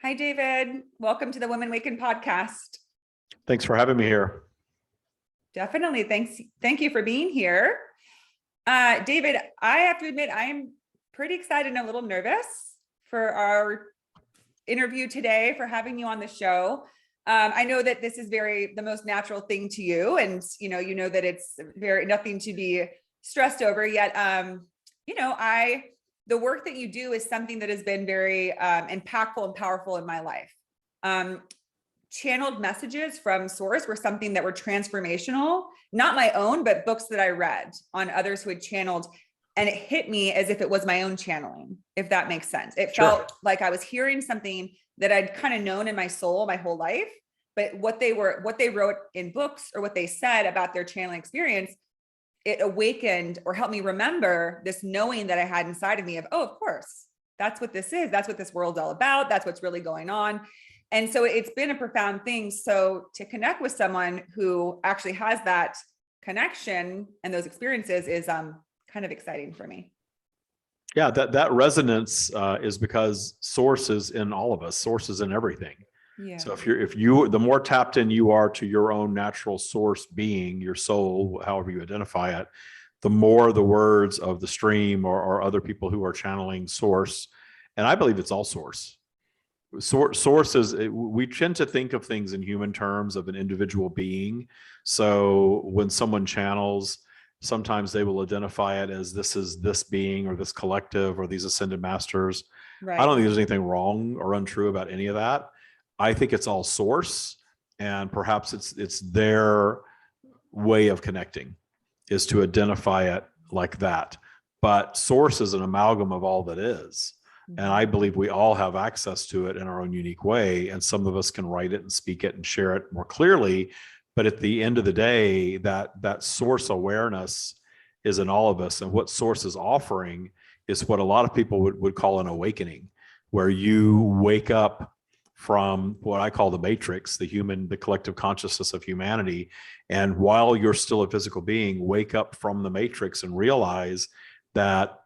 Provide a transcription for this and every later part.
Hi, David. Welcome to the Women Waken podcast. Thanks for having me here. Definitely. Thanks. Thank you for being here. David, I have to admit, I am pretty excited and a little nervous for our interview today, for having you on the show. I know that this is the most natural thing to you. And, you know that it's nothing to be stressed over yet. The work that you do is something that has been very impactful and powerful in my life. Channeled messages from source were something that were transformational, not my own, but books that I read on others who had channeled. And it hit me as if it was my own channeling, if that makes sense. It felt like I was hearing something that I'd kind of known in my soul my whole life, but what they wrote in books or what they said about their channeling experience, it awakened or helped me remember this knowing that I had inside of me of, oh, of course, that's what this is. That's what this world's all about. That's what's really going on. And so it's been a profound thing. So to connect with someone who actually has that connection and those experiences is kind of exciting for me. Yeah, that resonance is because source is in all of us. Source is in everything. Yeah. So the more tapped in you are to your own natural source being, your soul, however you identify it, the more the words of the stream or other people who are channeling source. And I believe it's all source. Sources, we tend to think of things in human terms of an individual being. So when someone channels, sometimes they will identify it as this is this being or this collective or these ascended masters. Right. I don't think there's anything wrong or untrue about any of that. I think it's all source, and perhaps it's their way of connecting is to identify it like that. But source is an amalgam of all that is. And I believe we all have access to it in our own unique way. And some of us can write it and speak it and share it more clearly. But at the end of the day, that source awareness is in all of us. And what source is offering is what a lot of people would call an awakening, where you wake up from what I call the matrix, the collective consciousness of humanity. And while you're still a physical being, wake up from the matrix and realize that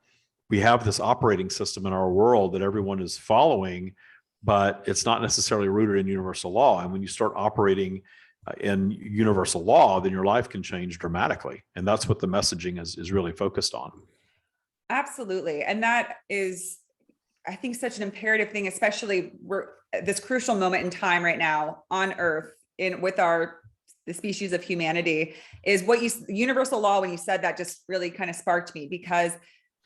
we have this operating system in our world that everyone is following, but it's not necessarily rooted in universal law. And when you start operating in universal law, then your life can change dramatically. And that's what the messaging is really focused on. Absolutely. And that is, I think, such an imperative thing, especially we're at this crucial moment in time right now on Earth with the species of humanity, is universal law. When you said that, just really kind of sparked me, because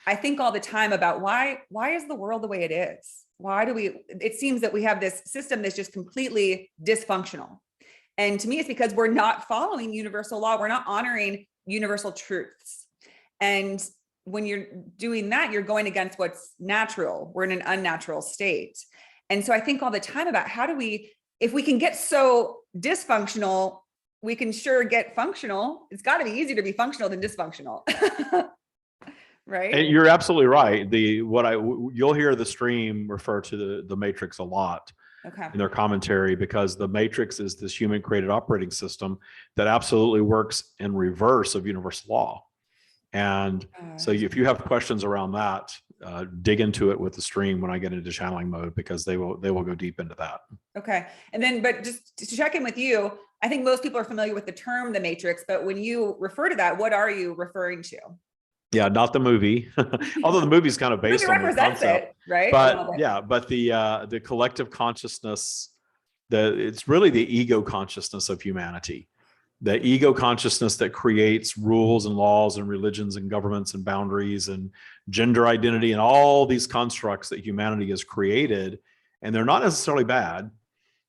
I think all the time about why is the world the way it is? It seems that we have this system that's just completely dysfunctional. And to me, it's because we're not following universal law. We're not honoring universal truths. And when you're doing that, you're going against what's natural. We're in an unnatural state. And so I think all the time about if we can get so dysfunctional, we can sure get functional. It's got to be easier to be functional than dysfunctional. Right. And you're absolutely right. You'll hear the stream refer to the matrix a lot in their commentary, because the matrix is this human created operating system that absolutely works in reverse of universal law. And so if you have questions around that, dig into it with the stream when I get into channeling mode, because they will go deep into that. Okay. And then, but just to check in with you, I think most people are familiar with the term, the matrix, but when you refer to that, what are you referring to? Yeah, not the movie, although the movie's kind of based on the concept, right? But the collective consciousness, it's really the ego consciousness of humanity, the ego consciousness that creates rules and laws and religions and governments and boundaries and gender identity and all these constructs that humanity has created. And they're not necessarily bad.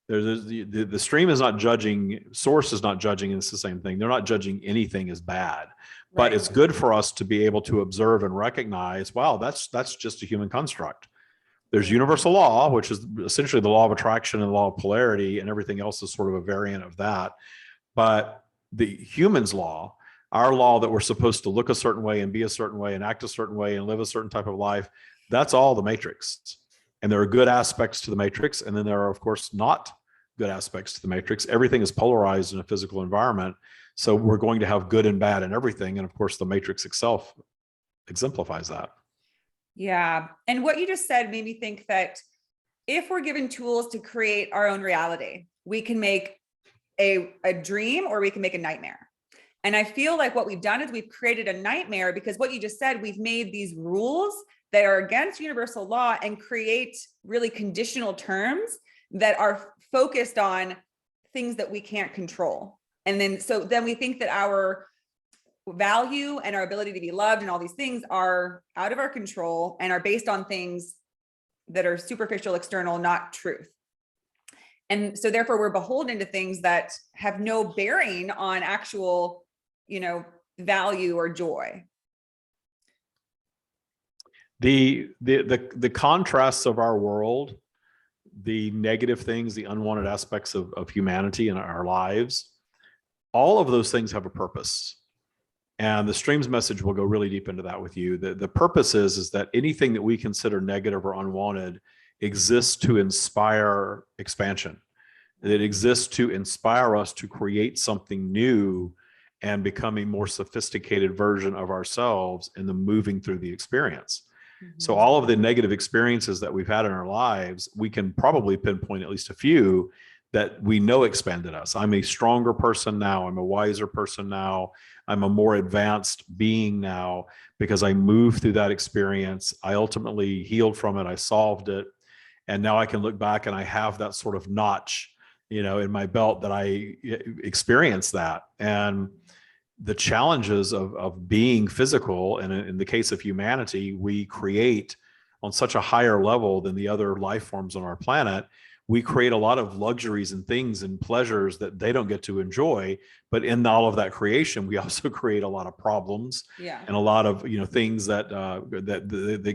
The stream is not judging, source is not judging, and it's the same thing. They're not judging anything as bad. But it's good for us to be able to observe and recognize, wow, that's just a human construct. There's universal law, which is essentially the law of attraction and the law of polarity, and everything else is sort of a variant of that. But the human's law, our law that we're supposed to look a certain way and be a certain way and act a certain way and live a certain type of life, that's all the matrix. And there are good aspects to the matrix, and then there are, of course, not good aspects to the matrix. Everything is polarized in a physical environment. So we're going to have good and bad in everything. And of course, the matrix itself exemplifies that. Yeah. And what you just said made me think that if we're given tools to create our own reality, we can make a dream or we can make a nightmare. And I feel like what we've done is we've created a nightmare, because what you just said, we've made these rules that are against universal law and create really conditional terms that are focused on things that we can't control. And then we think that our value and our ability to be loved and all these things are out of our control and are based on things that are superficial, external, not truth. And so therefore we're beholden to things that have no bearing on actual, value or joy. The contrasts of our world, the negative things, the unwanted aspects of humanity and our lives, all of those things have a purpose. And the stream's message will go really deep into that with you. The purpose is that anything that we consider negative or unwanted exists to inspire expansion. It exists to inspire us to create something new and become a more sophisticated version of ourselves in the moving through the experience. So all of the negative experiences that we've had in our lives, we can probably pinpoint at least a few that we know expanded us. I'm a stronger person now. I'm a wiser person now. I'm a more advanced being now because I moved through that experience. I ultimately healed from it. I solved it. And now I can look back and I have that sort of notch, in my belt that I experienced that. And the challenges of being physical, and in the case of humanity, we create on such a higher level than the other life forms on our planet. We create a lot of luxuries and things and pleasures that they don't get to enjoy. But in all of that creation, we also create a lot of problems and a lot of things that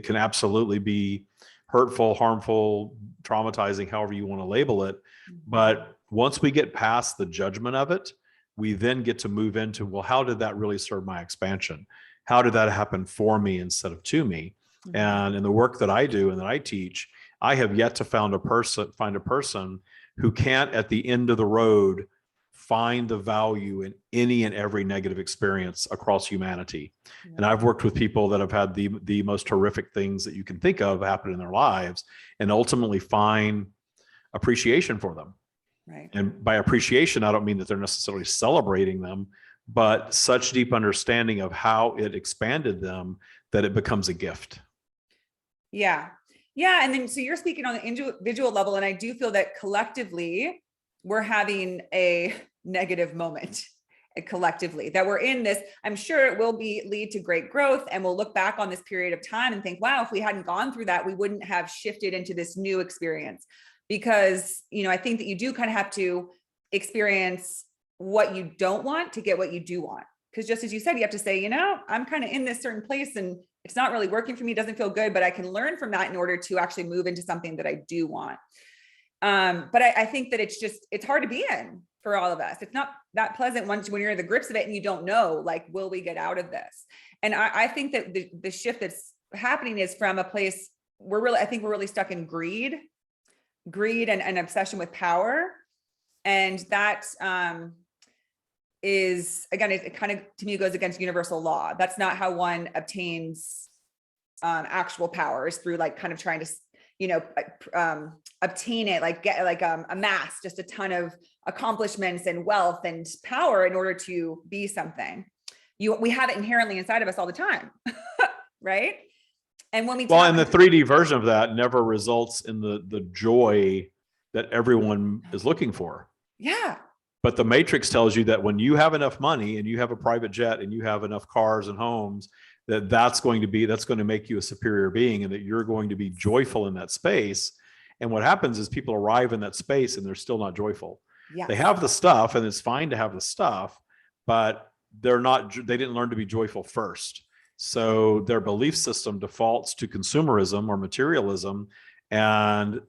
can absolutely be hurtful, harmful, traumatizing, however you want to label it. But once we get past the judgment of it, we then get to move into, well, how did that really serve my expansion? How did that happen for me instead of to me? And in the work that I do and that I teach, I have yet to find a person who can't, at the end of the road, find the value in any and every negative experience across humanity. And I've worked with people that have had the most horrific things that you can think of happen in their lives and ultimately find appreciation for them. Right. And by appreciation, I don't mean that they're necessarily celebrating them, but such deep understanding of how it expanded them that it becomes a gift. Yeah. Yeah. And then, so you're speaking on the individual level. And I do feel that collectively we're having a negative moment collectively, that we're in this. I'm sure it will lead to great growth. And we'll look back on this period of time and think, wow, if we hadn't gone through that, we wouldn't have shifted into this new experience. Because, I think that you do kind of have to experience what you don't want to get what you do want. Because just as you said, you have to say, I'm kind of in this certain place and it's not really working for me. It doesn't feel good, but I can learn from that in order to actually move into something that I do want. But I think that it's hard to be in for all of us. It's not that pleasant when you're in the grips of it and you don't know, like, will we get out of this? And I think that the shift that's happening is from a place I think we're really stuck in greed and obsession with power. And that is, again, it kind of, to me, goes against universal law. That's not how one obtains actual power, is through like kind of trying to, obtain it, like get amass just a ton of accomplishments and wealth and power in order to be something. We have it inherently inside of us all the time, right? And when we and the 3D version of that never results in the joy that everyone is looking for. Yeah. But the Matrix tells you that when you have enough money and you have a private jet and you have enough cars and homes, that's going to make you a superior being, and that you're going to be joyful in that space. And what happens is people arrive in that space and they're still not joyful. Yes. They have the stuff and it's fine to have the stuff, but they didn't learn to be joyful first. So their belief system defaults to consumerism or materialism, and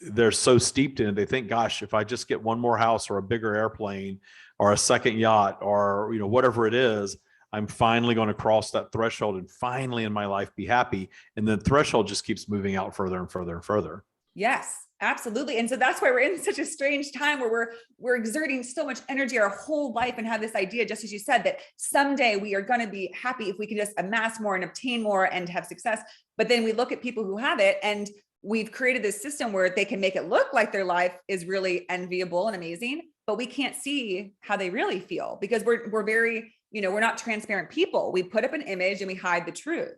they're so steeped in it. They think, gosh, if I just get one more house or a bigger airplane or a second yacht or, whatever it is, I'm finally going to cross that threshold and finally in my life be happy. And the threshold just keeps moving out further and further and further. Yes, absolutely. And so that's why we're in such a strange time where we're exerting so much energy our whole life and have this idea, just as you said, that someday we are going to be happy if we can just amass more and obtain more and have success. But then we look at people who have it and we've created this system where they can make it look like their life is really enviable and amazing, but we can't see how they really feel because we're very, we're not transparent people. We put up an image and we hide the truth.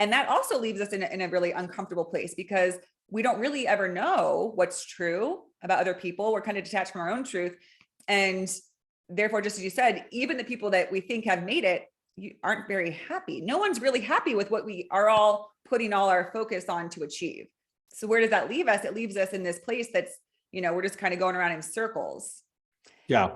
And that also leaves us in a really uncomfortable place because we don't really ever know what's true about other people. We're kind of detached from our own truth. And therefore, just as you said, even the people that we think have made it, you aren't very happy. No one's really happy with what we are all putting all our focus on to achieve. So where does that leave us? It leaves us in this place that's, we're just kind of going around in circles. Yeah.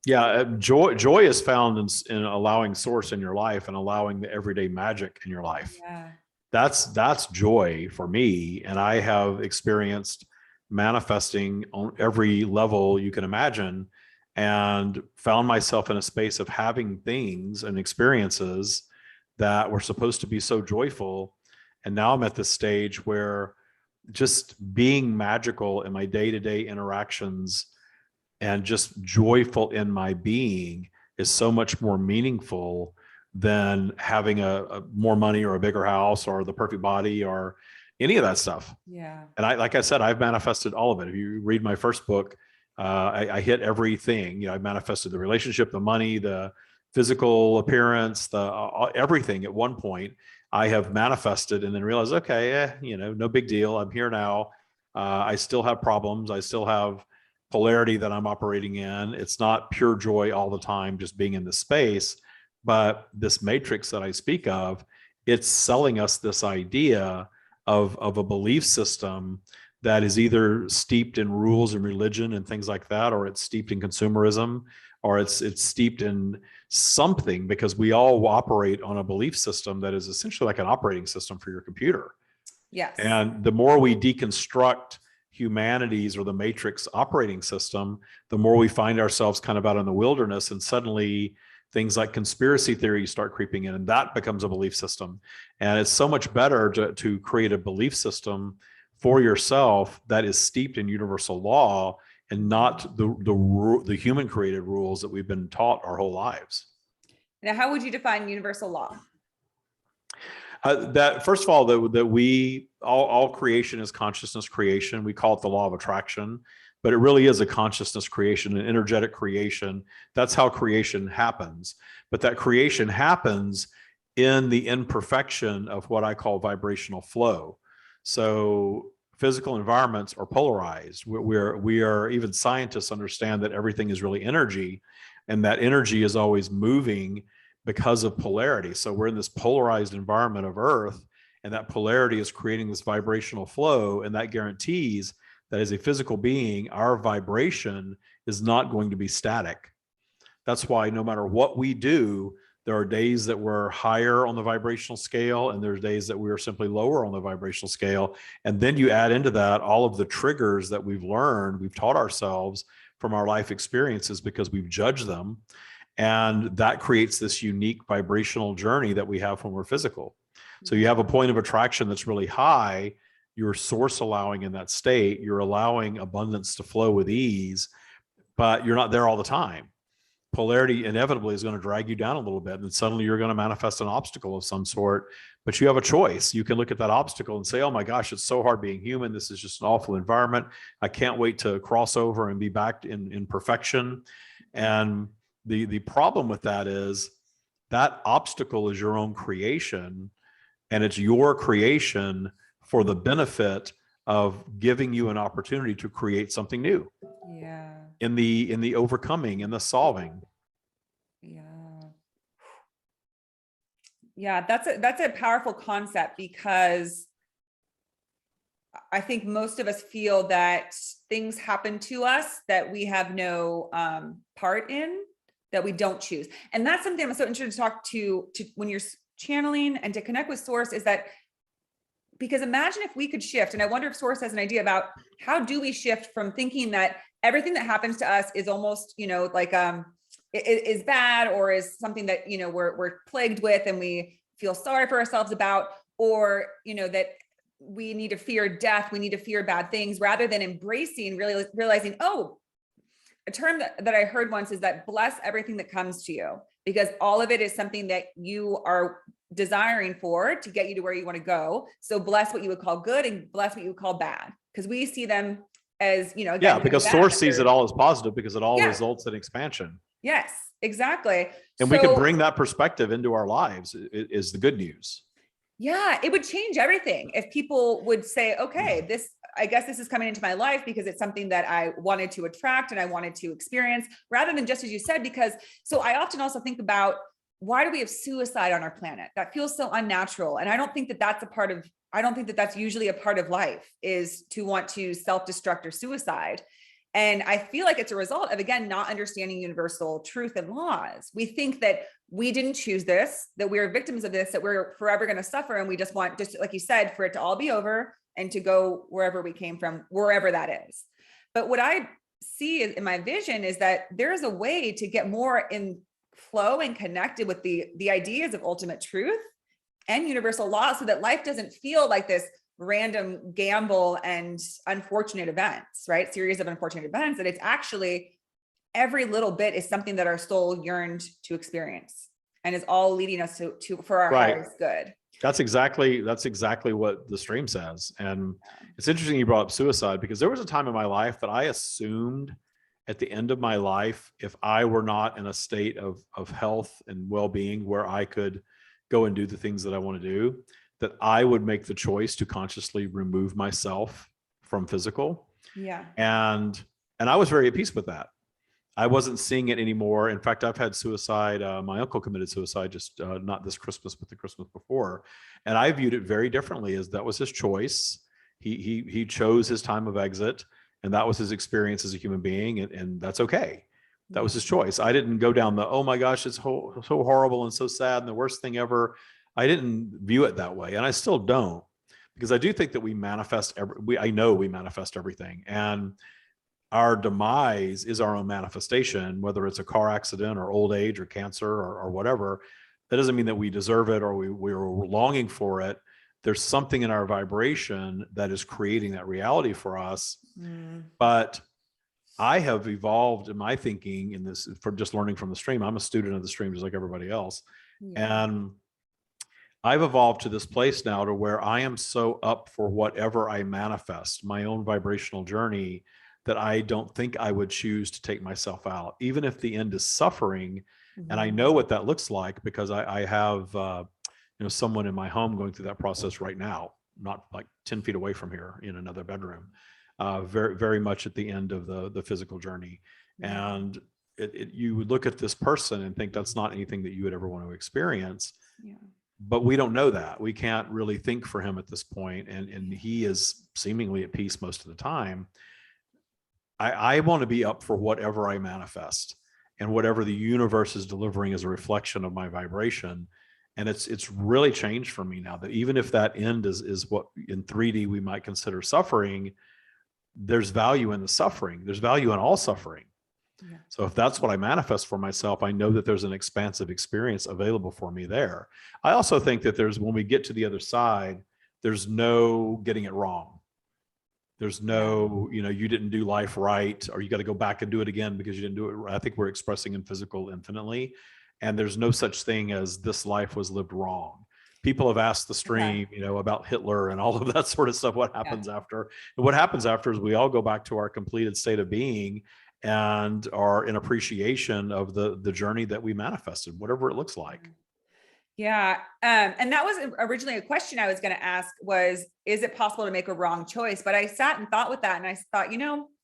Yeah. Joy is found in allowing source in your life and allowing the everyday magic in your life. Yeah. That's joy for me. And I have experienced manifesting on every level you can imagine and found myself in a space of having things and experiences that were supposed to be so joyful. And now I'm at this stage where just being magical in my day-to-day interactions and just joyful in my being is so much more meaningful than having a more money or a bigger house or the perfect body or any of that stuff. Yeah. And like I said, I've manifested all of it. If you read my first book, I hit everything. I manifested the relationship, the money, the physical appearance, the everything. At one point, I have manifested and then realized, okay, no big deal. I'm here now. I still have problems. I still have polarity that I'm operating in. It's not pure joy all the time, just being in the space. But this matrix that I speak of, it's selling us this idea of a belief system that is either steeped in rules and religion and things like that, or it's steeped in consumerism, or it's steeped in something, because we all operate on a belief system that is essentially like an operating system for your computer. Yes. And the more we deconstruct humanity's or the matrix operating system, the more we find ourselves kind of out in the wilderness, and suddenly things like conspiracy theories start creeping in, and that becomes a belief system. And it's so much better to create a belief system for yourself that is steeped in universal law and not the human created rules that we've been taught our whole lives. Now, how would you define universal law? That first of all, that we all creation is consciousness creation. We call it the law of attraction, but it really is a consciousness creation, an energetic creation. That's how creation happens. But that creation happens in the imperfection of what I call vibrational flow. So physical environments are polarized. We are even scientists understand that everything is really energy, and that energy is always moving because of polarity. So we're in this polarized environment of Earth, and that polarity is creating this vibrational flow, and that guarantees that as a physical being, our vibration is not going to be static. That's why no matter what we do, there are days that we're higher on the vibrational scale, and there's days that we are simply lower on the vibrational scale. And then you add into that all of the triggers that we've learned, we've taught ourselves from our life experiences because we've judged them. And that creates this unique vibrational journey that we have when we're physical. So you have a point of attraction that's really high. You're source allowing in that state. You're allowing abundance to flow with ease, but you're not there all the time. Polarity inevitably is going to drag you down a little bit, and then suddenly you're going to manifest an obstacle of some sort. But you have a choice. You can look at that obstacle and say, oh my gosh, it's so hard being human. This is just an awful environment. I can't wait to cross over and be back in perfection. And the problem with that is that obstacle is your own creation, and it's your creation for the benefit of giving you an opportunity to create something new. Yeah. In the overcoming, in the solving. Yeah. Yeah, that's a powerful concept, because I think most of us feel that things happen to us that we have no part in, that we don't choose. And that's something I'm so interested to talk to when you're channeling and to connect with source, is that, because imagine if we could shift, and I wonder if source has an idea about how do we shift from thinking that everything that happens to us is almost, like is bad, or is something that, we're plagued with and we feel sorry for ourselves about, or, that we need to fear death, we need to fear bad things, rather than embracing, really realizing, oh, a term that I heard once is that bless everything that comes to you, because all of it is something that you are desiring for to get you to where you want to go. So bless what you would call good and bless what you would call bad, because we see them as, again, Yeah, because bad, source sees it all as positive because it all Yeah. results in expansion. Yes, exactly. And we can bring that perspective into our lives is the good news. Yeah, it would change everything if people would say, okay, I guess this is coming into my life because it's something that I wanted to attract and I wanted to experience, rather than just as you said, because so I often also think about, why do we have suicide on our planet? That feels so unnatural. And I don't think that that's usually a part of life, is to want to self-destruct or suicide. And I feel like it's a result of, again, not understanding universal truth and laws. We think that we didn't choose this, that we're victims of this, that we're forever going to suffer. And we just want, just like you said, for it to all be over and to go wherever we came from, wherever that is. But what I see in my vision is that there's a way to get more in flow and connected with the ideas of ultimate truth and universal law, so that life doesn't feel like this random gamble and unfortunate events, right? Series of unfortunate events, that it's actually every little bit is something that our soul yearned to experience and is all leading us to for our highest good. That's exactly what the stream says. And it's interesting you brought up suicide, because there was a time in my life that I assumed at the end of my life, if I were not in a state of health and well-being where I could go and do the things that I want to do, that I would make the choice to consciously remove myself from physical. Yeah. And I was very at peace with that. I wasn't seeing it anymore. In fact, I've had suicide. My uncle committed suicide just not this Christmas, but the Christmas before. And I viewed it very differently, as that was his choice. He chose his time of exit, and that was his experience as a human being. And that's okay. That was his choice. I didn't go down the, oh my gosh, it's so horrible and so sad and the worst thing ever. I didn't view it that way. And I still don't, because I do think that we manifest I know we manifest everything. And our demise is our own manifestation, whether it's a car accident or old age or cancer or whatever. That doesn't mean that we deserve it or we're longing for it. There's something in our vibration that is creating that reality for us. But I have evolved in my thinking in this, for just learning from the stream. I'm a student of the stream just like everybody else. And I've evolved to this place now to where I am so up for whatever I manifest, my own vibrational journey, that I don't think I would choose to take myself out, even if the end is suffering. And I know what that looks like, because I have someone in my home going through that process right now, not like 10 feet away from here in another bedroom, very, very much at the end of the physical journey. And you would look at this person and think that's not anything that you would ever want to experience. But we don't know that. We can't really think for him at this point. And he is seemingly at peace most of the time. I want to be up for whatever I manifest, and whatever the universe is delivering as a reflection of my vibration. And it's really changed for me now, that even if that end is what in 3D we might consider suffering, there's value in the suffering. There's value in all suffering. So if that's what I manifest for myself, I know that there's an expansive experience available for me there. I also think that when we get to the other side, there's no getting it wrong. There's no, you didn't do life right, or you got to go back and do it again because you didn't do it right. I think we're expressing in physical infinitely, and there's no such thing as this life was lived wrong. People have asked the stream, about Hitler and all of that sort of stuff. What happens after? And what happens after is we all go back to our completed state of being and are in appreciation of the journey that we manifested, whatever it looks like. Yeah. And that was originally a question I was going to ask was, is it possible to make a wrong choice? But I sat and thought with that. And I thought,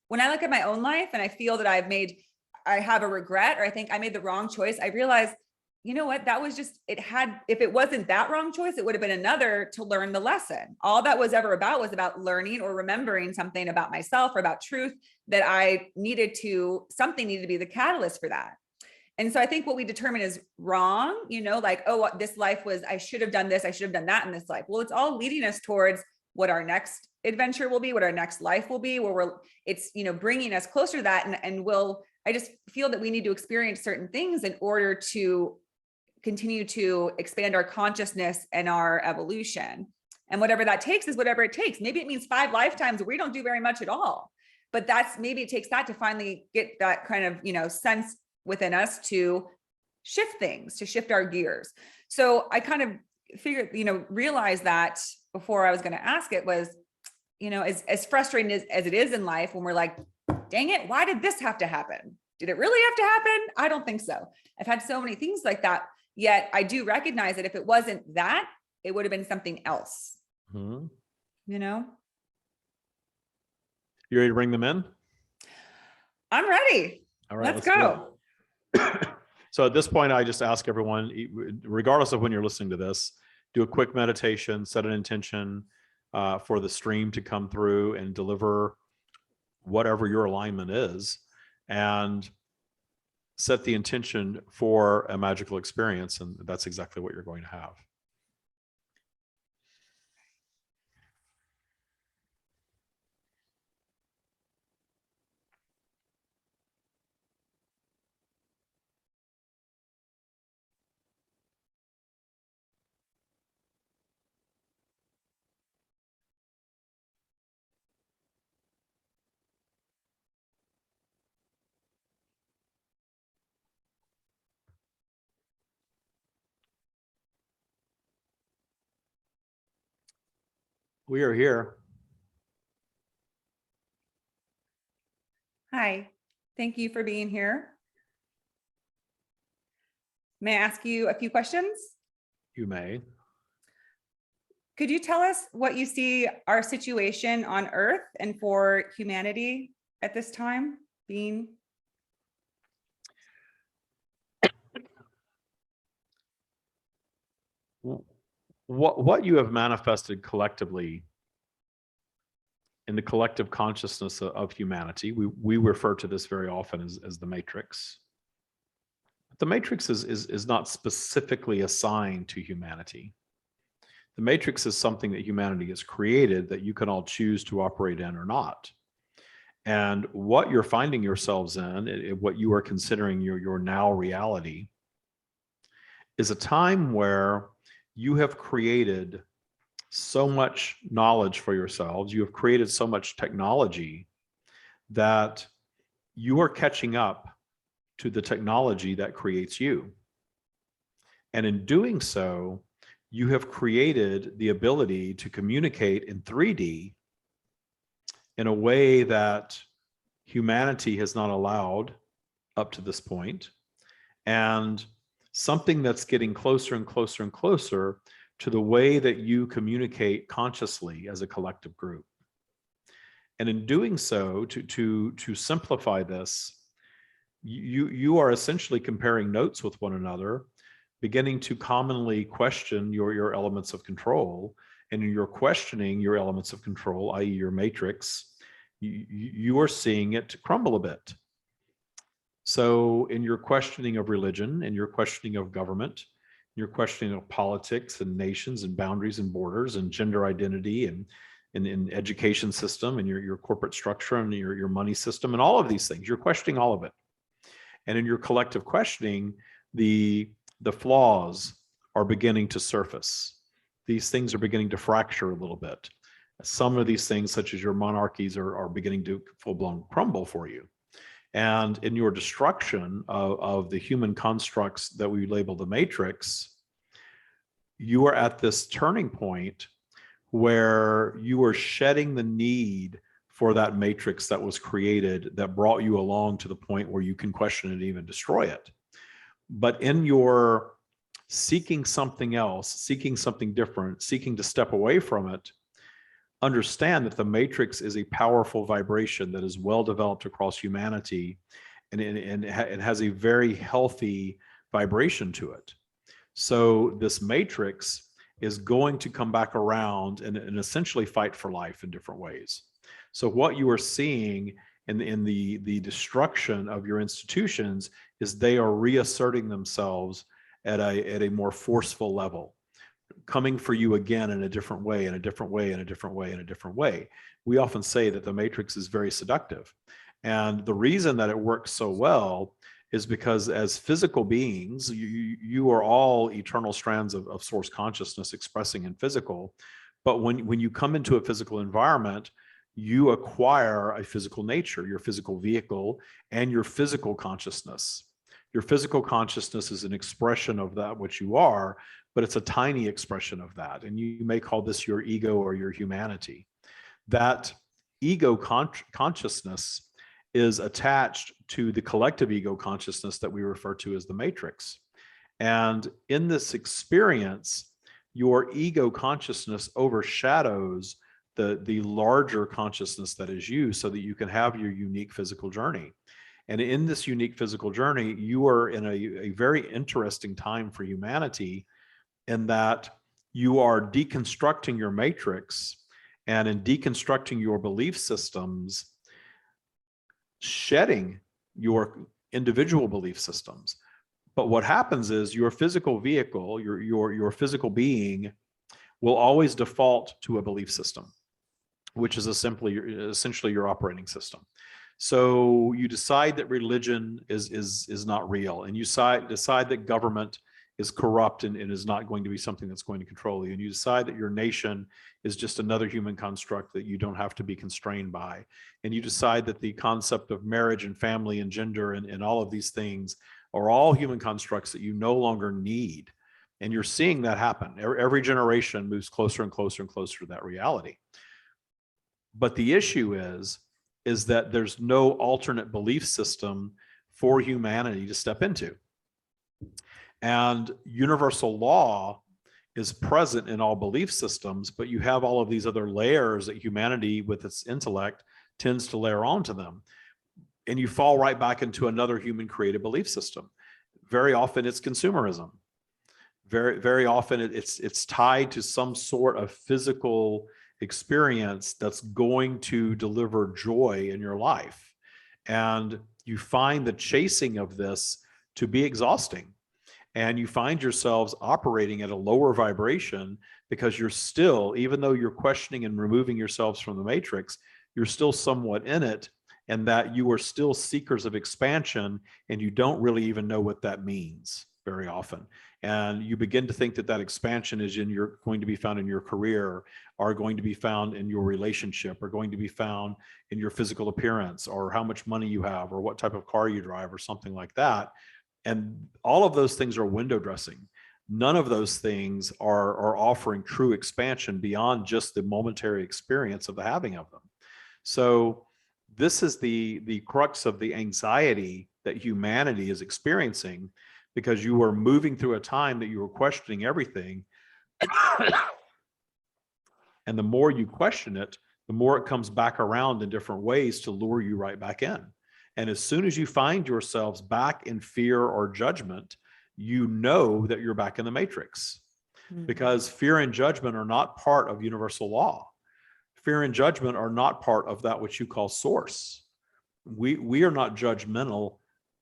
when I look at my own life and I feel that I have a regret, or I think I made the wrong choice, I realized, you know what, that was just, if it wasn't that wrong choice, it would have been another to learn the lesson. All that was ever about was about learning or remembering something about myself or about truth that something needed to be the catalyst for that. And so I think what we determine is wrong, like, oh, this life was, I should have done this, I should have done that in this life. Well, it's all leading us towards what our next adventure will be, what our next life will be, where it's bringing us closer to that. And I just feel that we need to experience certain things in order to continue to expand our consciousness and our evolution. And whatever that takes is whatever it takes. Maybe it means 5 lifetimes where we don't do very much at all, but maybe it takes that to finally get that kind of, sense within us to shift things, to shift our gears. So I kind of realized that before I was going to ask it was, as frustrating as it is in life when we're like, dang it, why did this have to happen? Did it really have to happen? I don't think so. I've had so many things like that. Yet I do recognize that if it wasn't that, it would have been something else. Mm-hmm. You ready to bring them in? I'm ready. All right, let's go. So at this point, I just ask everyone, regardless of when you're listening to this, do a quick meditation, set an intention for the stream to come through and deliver whatever your alignment is, and set the intention for a magical experience. And that's exactly what you're going to have. We are here. Hi, thank you for being here. May I ask you a few questions? You may. Could you tell us what you see our situation on Earth and for humanity at this time being? What you have manifested collectively in the collective consciousness of humanity, we refer to this very often as the matrix. The matrix is not specifically assigned to humanity. The matrix is something that humanity has created that you can all choose to operate in or not. And what you're finding yourselves in, what you are considering your now reality, is a time where you have created so much knowledge for yourselves, you have created so much technology that you are catching up to the technology that creates you. And in doing so, you have created the ability to communicate in 3D in a way that humanity has not allowed up to this point, and something that's getting closer and closer and closer to the way that you communicate consciously as a collective group. And in doing so, to simplify this, you are essentially comparing notes with one another, beginning to commonly question your elements of control. And in your questioning your elements of control, i.e. your matrix, you are seeing it crumble a bit. So in your questioning of religion, and your questioning of government, your questioning of politics and nations and boundaries and borders and gender identity and in education system and your corporate structure and your money system and all of these things, you're questioning all of it. And in your collective questioning, the flaws are beginning to surface. These things are beginning to fracture a little bit. Some of these things, such as your monarchies, are beginning to full-blown crumble for you. And in your destruction of the human constructs that we label the matrix, you are at this turning point where you are shedding the need for that matrix that was created, that brought you along to the point where you can question it and even destroy it. But in your seeking something else, seeking something different, seeking to step away from it, understand that the matrix is a powerful vibration that is well developed across humanity, and it has a very healthy vibration to it. So this matrix is going to come back around and essentially fight for life in different ways. So what you are seeing in the destruction of your institutions is they are reasserting themselves at a more forceful level, coming for you again in a different way, in a different way, in a different way, in a different way. We often say that the matrix is very seductive. And the reason that it works so well is because as physical beings, you are all eternal strands of source consciousness expressing in physical. But when you come into a physical environment, you acquire a physical nature, your physical vehicle, and your physical consciousness. Your physical consciousness is an expression of that which you are, but it's a tiny expression of that. And you may call this your ego or your humanity. That ego consciousness is attached to the collective ego consciousness that we refer to as the matrix. And in this experience, your ego consciousness overshadows the larger consciousness that is you, so that you can have your unique physical journey. And in this unique physical journey, you are in a very interesting time for humanity, in that you are deconstructing your matrix, and in deconstructing your belief systems, shedding your individual belief systems. But what happens is your physical vehicle, your physical being, will always default to a belief system, which is essentially your operating system. So you decide that religion is not real, and you decide that government is corrupt and is not going to be something that's going to control you. And you decide that your nation is just another human construct that you don't have to be constrained by. And you decide that the concept of marriage and family and gender and all of these things are all human constructs that you no longer need. And you're seeing that happen. Every generation moves closer and closer and closer to that reality. But the issue is that there's no alternate belief system for humanity to step into. And universal law is present in all belief systems, but you have all of these other layers that humanity with its intellect tends to layer onto them. And you fall right back into another human created belief system. Very often it's consumerism. Very often it's tied to some sort of physical experience that's going to deliver joy in your life. And you find the chasing of this to be exhausting. And you find yourselves operating at a lower vibration, because you're still, even though you're questioning and removing yourselves from the matrix, you're still somewhat in it, and that you are still seekers of expansion, and you don't really even know what that means very often. And you begin to think that that expansion is going to be found in your career, or going to be found in your relationship, or going to be found in your physical appearance, or how much money you have, or what type of car you drive, or something like that. And all of those things are window dressing. None of those things are offering true expansion beyond just the momentary experience of the having of them. So this is the crux of the anxiety that humanity is experiencing, because you are moving through a time that you are questioning everything. And the more you question it, the more it comes back around in different ways to lure you right back in. And as soon as you find yourselves back in fear or judgment, you know that you're back in the matrix. Because fear and judgment are not part of universal law. Fear and judgment are not part of that which you call source. We are not judgmental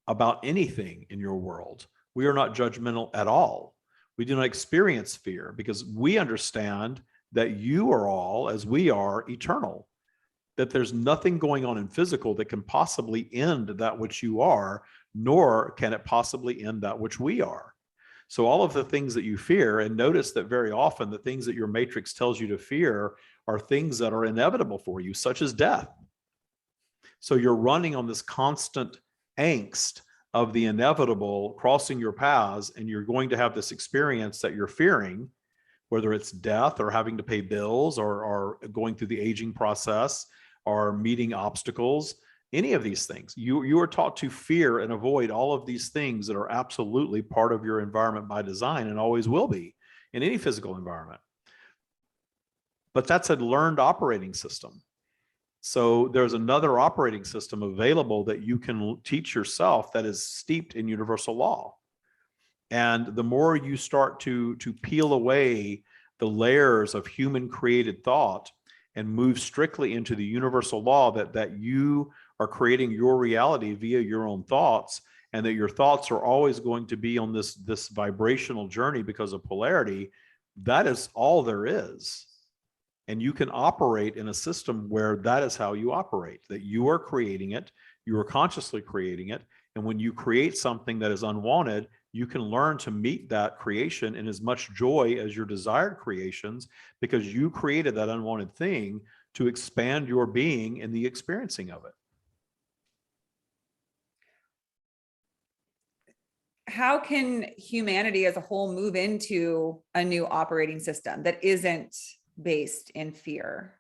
about anything in your world. We are not judgmental at all. We do not experience fear, because we understand that you are all, as we are, eternal. That there's nothing going on in physical that can possibly end that which you are, nor can it possibly end that which we are. So all of the things that you fear, and notice that very often the things that your matrix tells you to fear are things that are inevitable for you, such as death. So you're running on this constant angst of the inevitable crossing your paths, and you're going to have this experience that you're fearing, whether it's death or having to pay bills or going through the aging process or meeting obstacles, any of these things. You are taught to fear and avoid all of these things that are absolutely part of your environment by design, and always will be in any physical environment. But that's a learned operating system. So there's another operating system available that you can teach yourself that is steeped in universal law. And the more you start to peel away the layers of human created thought and move strictly into the universal law that you are creating your reality via your own thoughts, and that your thoughts are always going to be on this vibrational journey because of polarity, that is all there is. And you can operate in a system where that is how you operate, that you are creating it, you are consciously creating it. And when you create something that is unwanted, you can learn to meet that creation in as much joy as your desired creations, because you created that unwanted thing to expand your being in the experiencing of it. how can humanity as a whole move into a new operating system that isn't based in fear?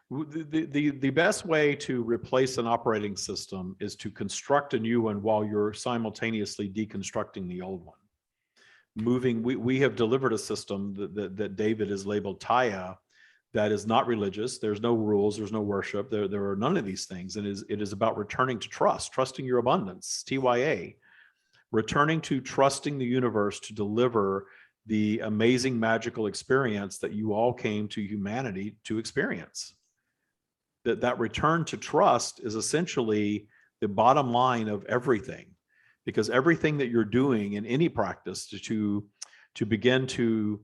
The best way to replace an operating system is to construct a new one while you're simultaneously deconstructing the old one. We have delivered a system that David has labeled Taya, that is not religious. There's no rules, there's no worship, there are none of these things. And it is about returning to trusting your abundance, TYA, returning to trusting the universe to deliver the amazing magical experience that you all came to humanity to experience. That return to trust is essentially the bottom line of everything, because everything that you're doing in any practice to begin to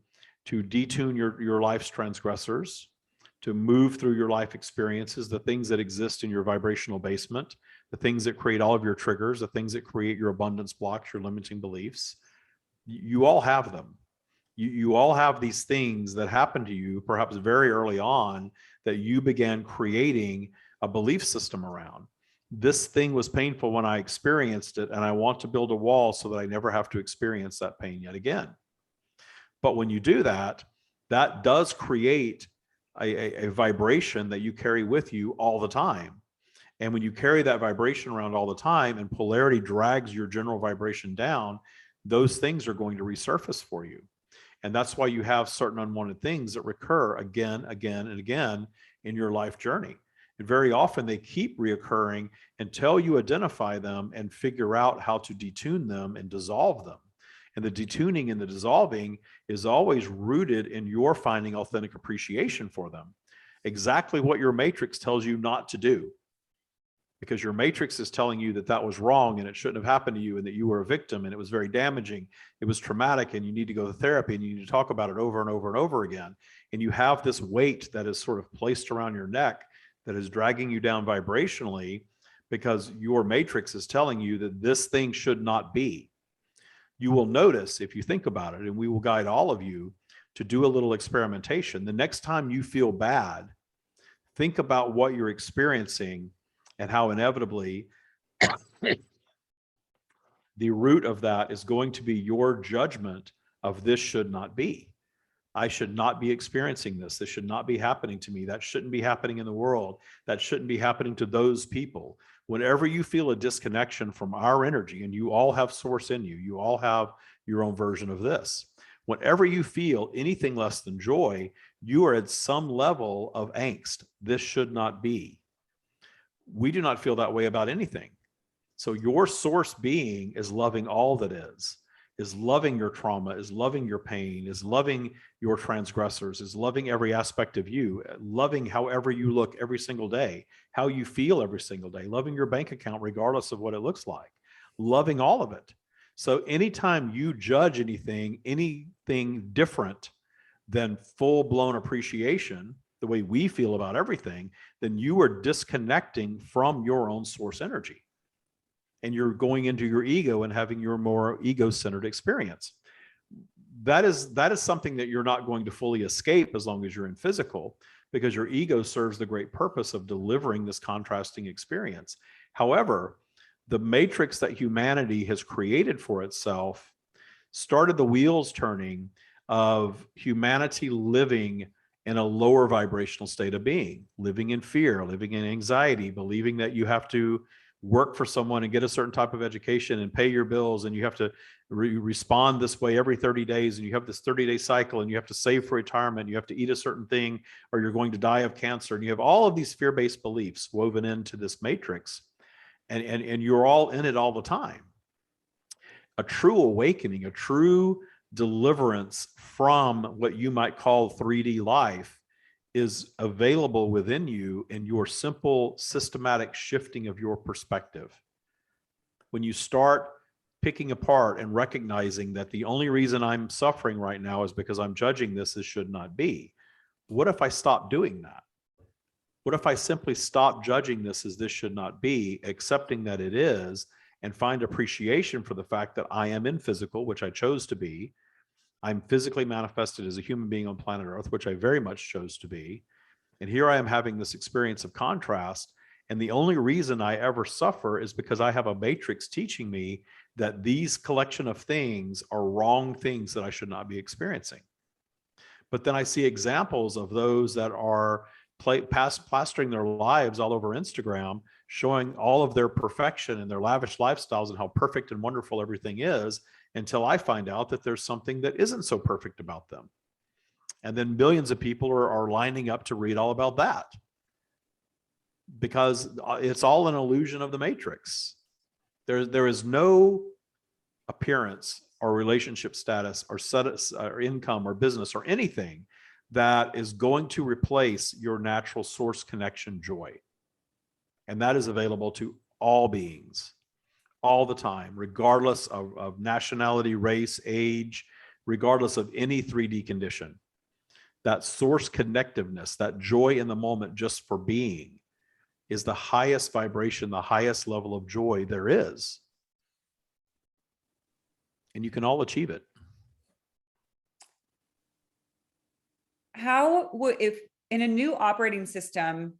detune your life's transgressors, to move through your life experiences, the things that exist in your vibrational basement, the things that create all of your triggers, the things that create your abundance blocks, your limiting beliefs, you all have them. You all have these things that happen to you perhaps very early on that you began creating a belief system around. This thing was painful when I experienced it, and I want to build a wall so that I never have to experience that pain yet again. But when you do that, that does create a vibration that you carry with you all the time. And when you carry that vibration around all the time and polarity drags your general vibration down, those things are going to resurface for you. And that's why you have certain unwanted things that recur again, and again in your life journey. And very often they keep reoccurring until you identify them and figure out how to detune them and dissolve them. And the detuning and the dissolving is always rooted in your finding authentic appreciation for them. Exactly what your matrix tells you not to do. Because your matrix is telling you that that was wrong and it shouldn't have happened to you and that you were a victim and it was very damaging. It was traumatic and you need to go to therapy and you need to talk about it over and over and over again. And you have this weight that is sort of placed around your neck that is dragging you down vibrationally because your matrix is telling you that this thing should not be. You will notice, if you think about it, and we will guide all of you to do a little experimentation. The next time you feel bad, think about what you're experiencing and how inevitably the root of that is going to be your judgment of this should not be. I should not be experiencing this. This should not be happening to me. That shouldn't be happening in the world. That shouldn't be happening to those people. Whenever you feel a disconnection from our energy, and you all have source in you, you all have your own version of this. Whenever you feel anything less than joy, you are at some level of angst. This should not be. We do not feel that way about anything. So your source being is loving all that is loving your trauma, is loving your pain, is loving your transgressors, is loving every aspect of you, loving however you look every single day, how you feel every single day, loving your bank account regardless of what it looks like, loving all of it. So anytime you judge anything different than full-blown appreciation, the way we feel about everything, then you are disconnecting from your own source energy. And you're going into your ego and having your more ego-centered experience. That is something that you're not going to fully escape as long as you're in physical, because your ego serves the great purpose of delivering this contrasting experience. However, the matrix that humanity has created for itself started the wheels turning of humanity living in a lower vibrational state of being, living in fear, living in anxiety, believing that you have to work for someone and get a certain type of education and pay your bills, and you have to respond this way every 30 days, and you have this 30-day cycle, and you have to save for retirement, you have to eat a certain thing or you're going to die of cancer, and you have all of these fear-based beliefs woven into this matrix, and you're all in it all the time. A true awakening, a true deliverance from what you might call 3D life is available within you in your simple systematic shifting of your perspective. When you start picking apart and recognizing that the only reason I'm suffering right now is because I'm judging this as should not be. What if I stop doing that? What if I simply stop judging this as this should not be, accepting that it is, and find appreciation for the fact that I am in physical, which I chose to be. I'm physically manifested as a human being on planet Earth, which I very much chose to be. And here I am having this experience of contrast. And the only reason I ever suffer is because I have a matrix teaching me that these collection of things are wrong things that I should not be experiencing. But then I see examples of those that are plastering their lives all over Instagram, showing all of their perfection and their lavish lifestyles and how perfect and wonderful everything is, until I find out that there's something that isn't so perfect about them. And then millions of people are lining up to read all about that, because it's all an illusion of the matrix. There is no appearance or relationship status or status or income or business or anything that is going to replace your natural source connection joy. And that is available to all beings all the time, regardless of nationality, race, age, regardless of any 3D condition. That source connectiveness, that joy in the moment just for being, is the highest vibration, the highest level of joy there is. And you can all achieve it. How would, if in a new operating system,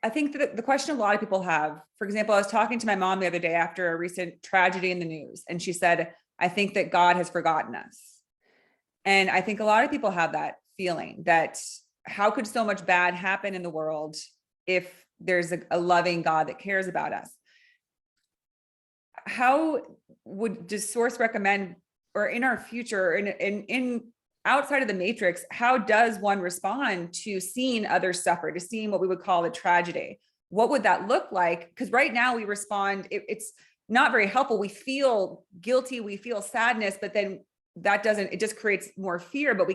I think that the question a lot of people have, for example, I was talking to my mom the other day after a recent tragedy in the news, and she said, I think that God has forgotten us. And I think a lot of people have that feeling, that how could so much bad happen in the world if there's a loving God that cares about us? How does Source recommend, or in our future, in outside of the matrix, how does one respond to seeing others suffer, to seeing what we would call a tragedy? What would that look like? Because right now we respond, it's not very helpful. We feel guilty, we feel sadness, but then that doesn't, it just creates more fear, but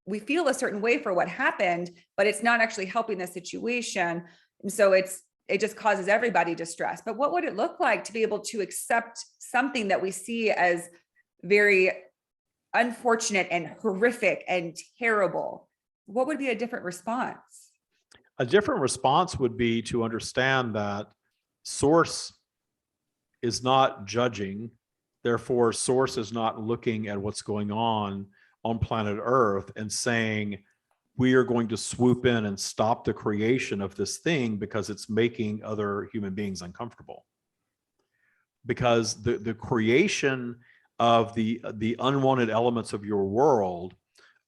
we feel a certain way for what happened, but it's not actually helping the situation. And so it just causes everybody distress. But what would it look like to be able to accept something that we see as very unfortunate and horrific and terrible? What would be a different response? A different response would be to understand that Source is not judging. Therefore, Source is not looking at what's going on planet Earth and saying, we are going to swoop in and stop the creation of this thing because it's making other human beings uncomfortable. Because the creation of the unwanted elements of your world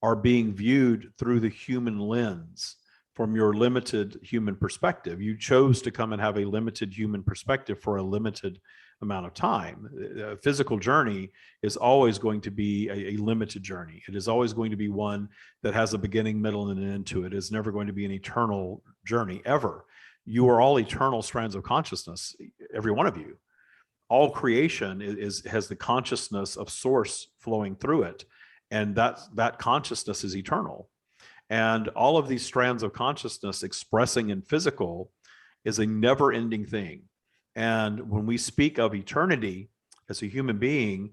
are being viewed through the human lens, from your limited human perspective. You chose to come and have a limited human perspective for a limited amount of time. A physical journey is always going to be a limited journey. It is always going to be one that has a beginning, middle, and an end to it. It's never going to be an eternal journey, ever. You are all eternal strands of consciousness, every one of you. All creation has the consciousness of Source flowing through it, and that consciousness is eternal. And all of these strands of consciousness expressing in physical is a never-ending thing. And when we speak of eternity as a human being,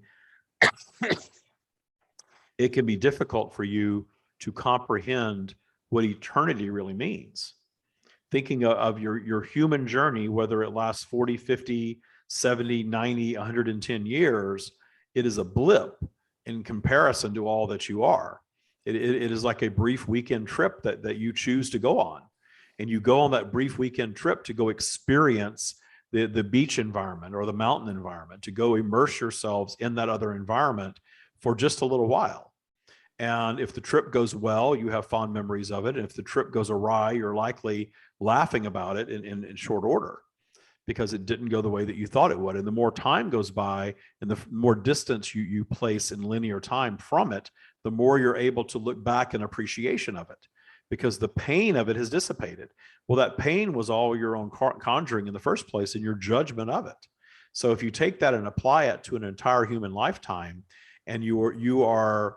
it can be difficult for you to comprehend what eternity really means. Thinking of your human journey, whether it lasts 40, 50, 70, 90, 110 years, it is a blip in comparison to all that you are. It is like a brief weekend trip that you choose to go on. And you go on that brief weekend trip to go experience the beach environment or the mountain environment, to go immerse yourselves in that other environment for just a little while. And if the trip goes well, you have fond memories of it. And if the trip goes awry, you're likely laughing about it in short order, because it didn't go the way that you thought it would. And the more time goes by and the more distance you place in linear time from it, the more you're able to look back in appreciation of it, because the pain of it has dissipated. Well, that pain was all your own conjuring in the first place and your judgment of it. So if you take that and apply it to an entire human lifetime, and you are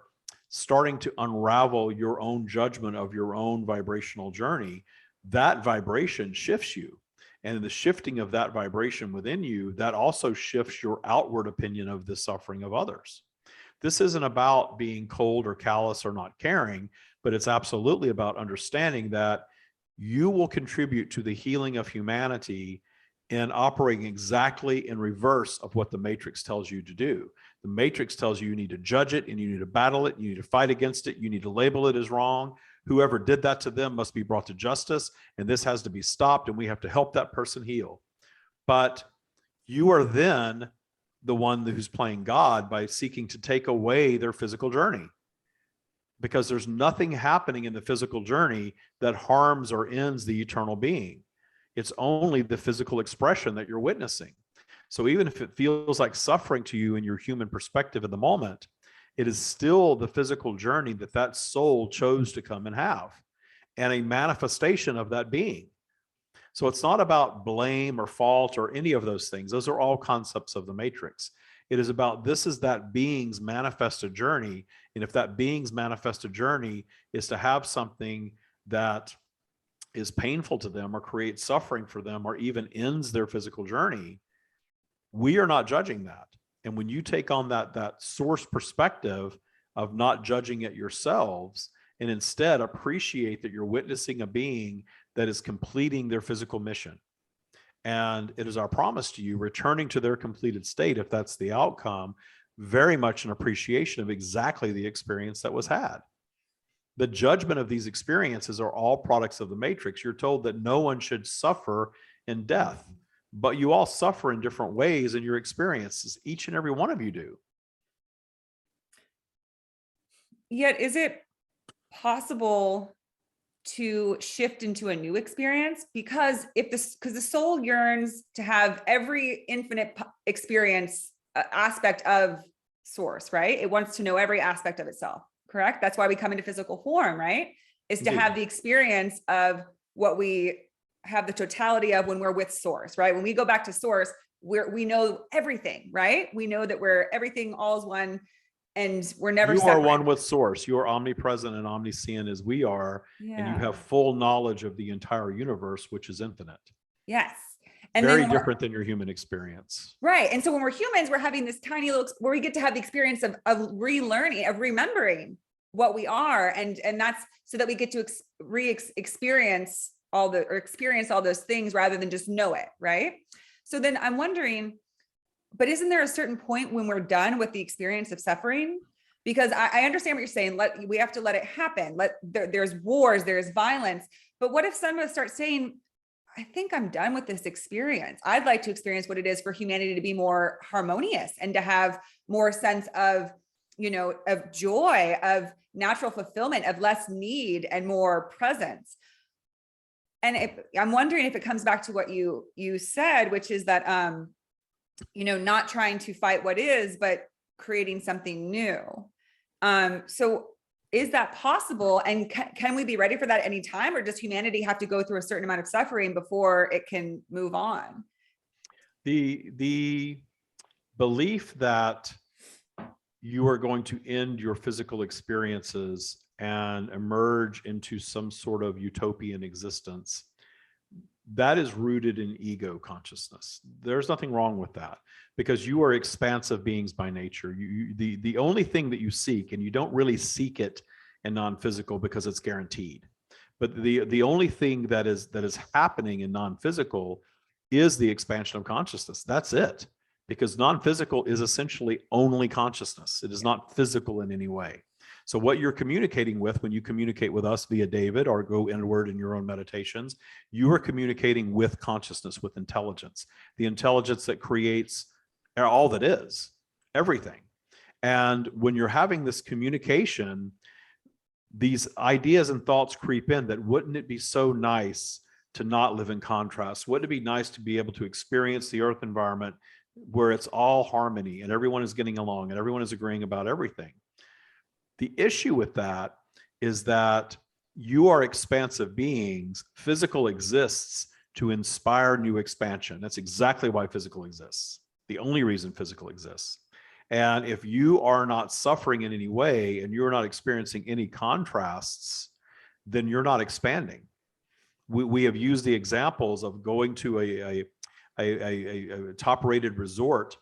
starting to unravel your own judgment of your own vibrational journey, that vibration shifts you. And the shifting of that vibration within you, that also shifts your outward opinion of the suffering of others. This isn't about being cold or callous or not caring, but it's absolutely about understanding that you will contribute to the healing of humanity in operating exactly in reverse of what the matrix tells you to do. The matrix tells you you need to judge it and you need to battle it, you need to fight against it, you need to label it as wrong. Whoever did that to them must be brought to justice, and this has to be stopped, and we have to help that person heal. But you are then the one who's playing God by seeking to take away their physical journey, because there's nothing happening in the physical journey that harms or ends the eternal being. It's only the physical expression that you're witnessing. So even if it feels like suffering to you in your human perspective in the moment, it is still the physical journey that that soul chose to come and have, and a manifestation of that being. So it's not about blame or fault or any of those things. Those are all concepts of the matrix. It is about, this is that being's manifested journey. And if that being's manifested journey is to have something that is painful to them or creates suffering for them or even ends their physical journey, we are not judging that. And when you take on that source perspective of not judging it yourselves, and instead appreciate that you're witnessing a being that is completing their physical mission, and it is our promise to you, returning to their completed state, if that's the outcome, very much an appreciation of exactly the experience that was had. The judgment of these experiences are all products of the matrix. You're told that no one should suffer in death, but you all suffer in different ways in your experiences. Each and every one of you do. Yet, is it possible to shift into a new experience? Because the soul yearns to have every infinite experience aspect of source, right? It wants to know every aspect of itself, correct? That's why we come into physical form, right? Is to have the experience of what we have the totality of when we're with source, right? When we go back to source, we know everything, right? We know that we're everything, all is one, and we're never You separate. are one with source. You are omnipresent and omniscient as we are, and you have full knowledge of the entire universe, which is infinite. Yes. And very different than your human experience. Right. And so when we're humans, we're having this tiny little, where we get to have the experience of relearning, of remembering what we are. And that's so that we get to experience all those things rather than just know it. Right. So then I'm wondering, but isn't there a certain point when we're done with the experience of suffering? Because I understand what you're saying. We have to let it happen. There's wars, there's violence. But what if someone starts saying, I think I'm done with this experience. I'd like to experience what it is for humanity to be more harmonious and to have more sense of, of joy, of natural fulfillment, of less need and more presence. And I'm wondering if it comes back to what you said, which is that, not trying to fight what is, but creating something new. So is that possible? And can we be ready for that any time, or does humanity have to go through a certain amount of suffering before it can move on? The belief that you are going to end your physical experiences and emerge into some sort of utopian existence, that is rooted in ego consciousness. There's nothing wrong with that, because you are expansive beings by nature. The only thing that you seek, and you don't really seek it in non-physical because it's guaranteed, but the only thing that is happening in non-physical is the expansion of consciousness. That's it, because non-physical is essentially only consciousness. It is not physical in any way. So what you're communicating with when you communicate with us via David or go inward in your own meditations, you are communicating with consciousness, with intelligence, the intelligence that creates all that is, everything. And when you're having this communication, these ideas and thoughts creep in that, wouldn't it be so nice to not live in contrast? Wouldn't it be nice to be able to experience the earth environment where it's all harmony and everyone is getting along and everyone is agreeing about everything? The issue with that is that you are expansive beings. Physical exists to inspire new expansion. That's exactly why physical exists. The only reason physical exists. And if you are not suffering in any way and you're not experiencing any contrasts, then you're not expanding. We have used the examples of going to a top-rated resort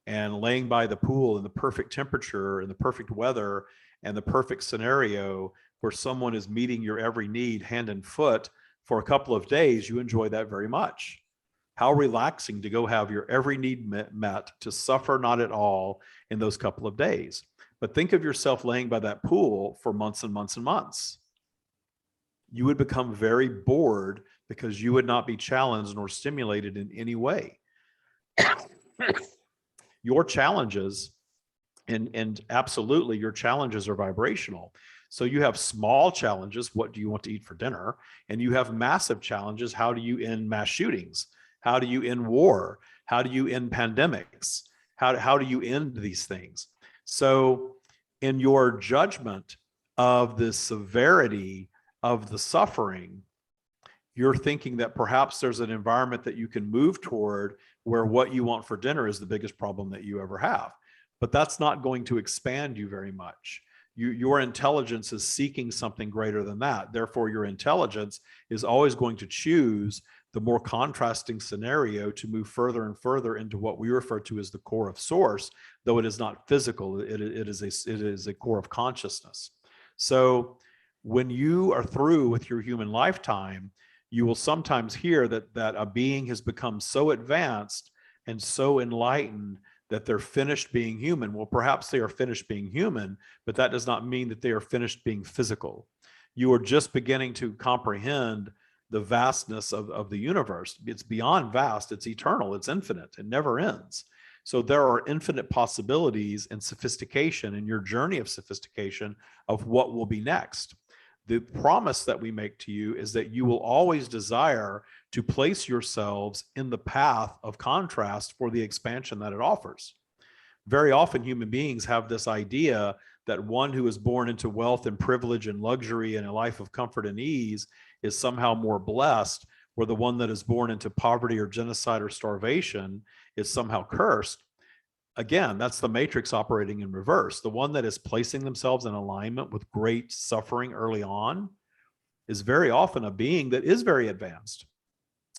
and laying by the pool in the perfect temperature and the perfect weather and the perfect scenario where someone is meeting your every need hand and foot for a couple of days. You enjoy that very much. How relaxing to go have your every need met, to suffer not at all in those couple of days. But think of yourself laying by that pool for months and months and months. you would become very bored because you would not be challenged nor stimulated in any way. Your challenges, and absolutely your challenges are vibrational. So you have small challenges. What do you want to eat for dinner? And you have massive challenges. How do you end mass shootings? How do you end war? How do you end pandemics? How do you end these things? So in your judgment of the severity of the suffering, you're thinking that perhaps there's an environment that you can move toward where what you want for dinner is the biggest problem that you ever have. But that's not going to expand you very much. Your intelligence is seeking something greater than that. Therefore, your intelligence is always going to choose the more contrasting scenario to move further and further into what we refer to as the core of source, though it is not physical. It is a core of consciousness. So when you are through with your human lifetime, you will sometimes hear that a being has become so advanced and so enlightened that they're finished being human. Well, perhaps they are finished being human, but that does not mean that they are finished being physical. You are just beginning to comprehend the vastness of the universe. It's beyond vast, it's eternal, it's infinite, it never ends. So there are infinite possibilities and sophistication in your journey of sophistication of what will be next. The promise that we make to you is that you will always desire to place yourselves in the path of contrast for the expansion that it offers. Very often human beings have this idea that one who is born into wealth and privilege and luxury and a life of comfort and ease is somehow more blessed, where the one that is born into poverty or genocide or starvation is somehow cursed. Again, that's the matrix operating in reverse. The one that is placing themselves in alignment with great suffering early on is very often a being that is very advanced,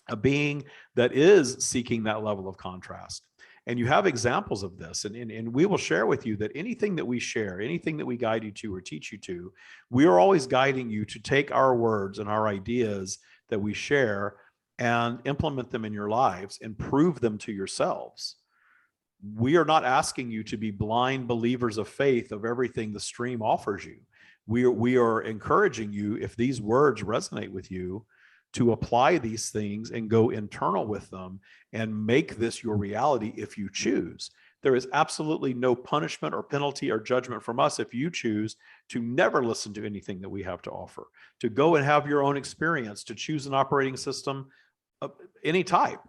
a being that is seeking that level of contrast. And you have examples of this. And we will share with you that anything that we share, anything that we guide you to or teach you to, we are always guiding you to take our words and our ideas that we share and implement them in your lives and prove them to yourselves. We are not asking you to be blind believers of faith of everything the stream offers you. We are encouraging you, if these words resonate with you, to apply these things and go internal with them and make this your reality if you choose. There is absolutely no punishment or penalty or judgment from us if you choose to never listen to anything that we have to offer, to go and have your own experience, to choose an operating system of any type.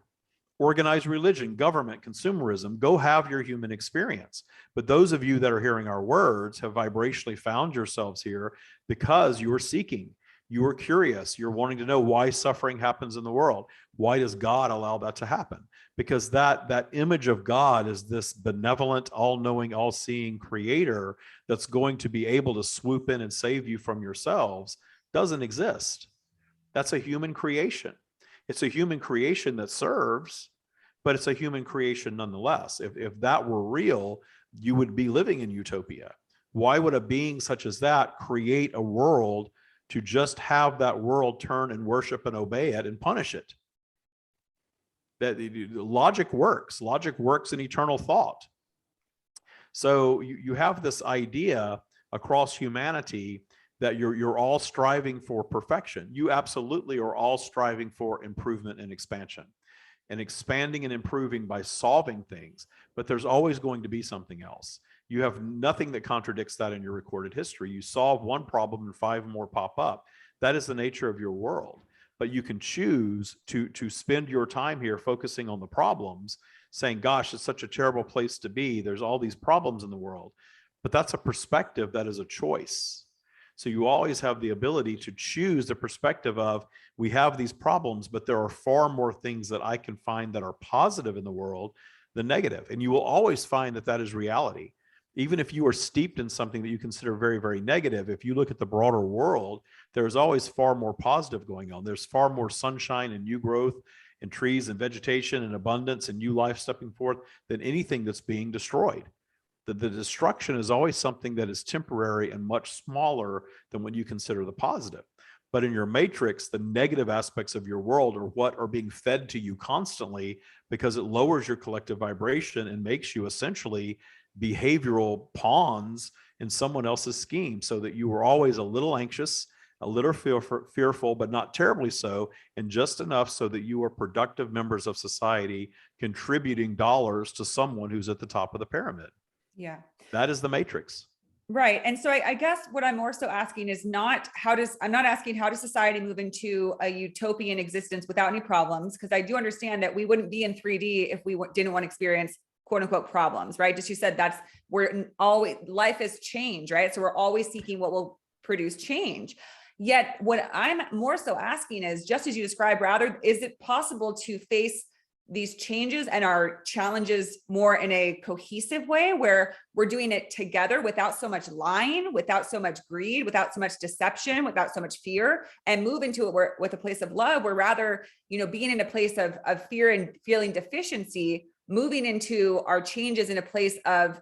Organized religion, government, consumerism, go have your human experience. But those of you that are hearing our words have vibrationally found yourselves here because you are seeking, you are curious, you're wanting to know why suffering happens in the world. Why does God allow that to happen? Because that image of God is this benevolent, all-knowing, all-seeing creator that's going to be able to swoop in and save you from yourselves doesn't exist. That's a human creation. It's a human creation that serves, but it's a human creation nonetheless. If that were real, you would be living in utopia. Why would a being such as that create a world to just have that world turn and worship and obey it and punish it? That logic works. Logic works in eternal thought. So you have this idea across humanity that you're all striving for perfection. You absolutely are all striving for improvement and expansion, and expanding and improving by solving things. But there's always going to be something else. You have nothing that contradicts that in your recorded history. You solve one problem and 5 more pop up. That is the nature of your world. But you can choose to spend your time here focusing on the problems, saying, gosh, it's such a terrible place to be. There's all these problems in the world. But that's a perspective, that is a choice. So you always have the ability to choose the perspective of, we have these problems, but there are far more things that I can find that are positive in the world than negative. And you will always find that that is reality. Even if you are steeped in something that you consider very, very negative, if you look at the broader world, there's always far more positive going on. There's far more sunshine and new growth and trees and vegetation and abundance and new life stepping forth than anything that's being destroyed. The destruction is always something that is temporary and much smaller than when you consider the positive. But in your matrix, the negative aspects of your world are what are being fed to you constantly, because it lowers your collective vibration and makes you essentially behavioral pawns in someone else's scheme, so that you are always a little anxious, a little fearful, but not terribly so, and just enough so that you are productive members of society, contributing dollars to someone who's at the top of the pyramid. Yeah. That is the matrix. Right. And so I guess what I'm more so asking is I'm not asking how does society move into a utopian existence without any problems? Because I do understand that we wouldn't be in 3D if we didn't want to experience quote unquote problems, right? Just you said life is change, right? So we're always seeking what will produce change. Yet what I'm more so asking is, just as you described, rather, is it possible to face these changes and our challenges more in a cohesive way where we're doing it together without so much lying, without so much greed, without so much deception, without so much fear, and move into it with a place of love, where rather, being in a place of fear and feeling deficiency, moving into our changes in a place of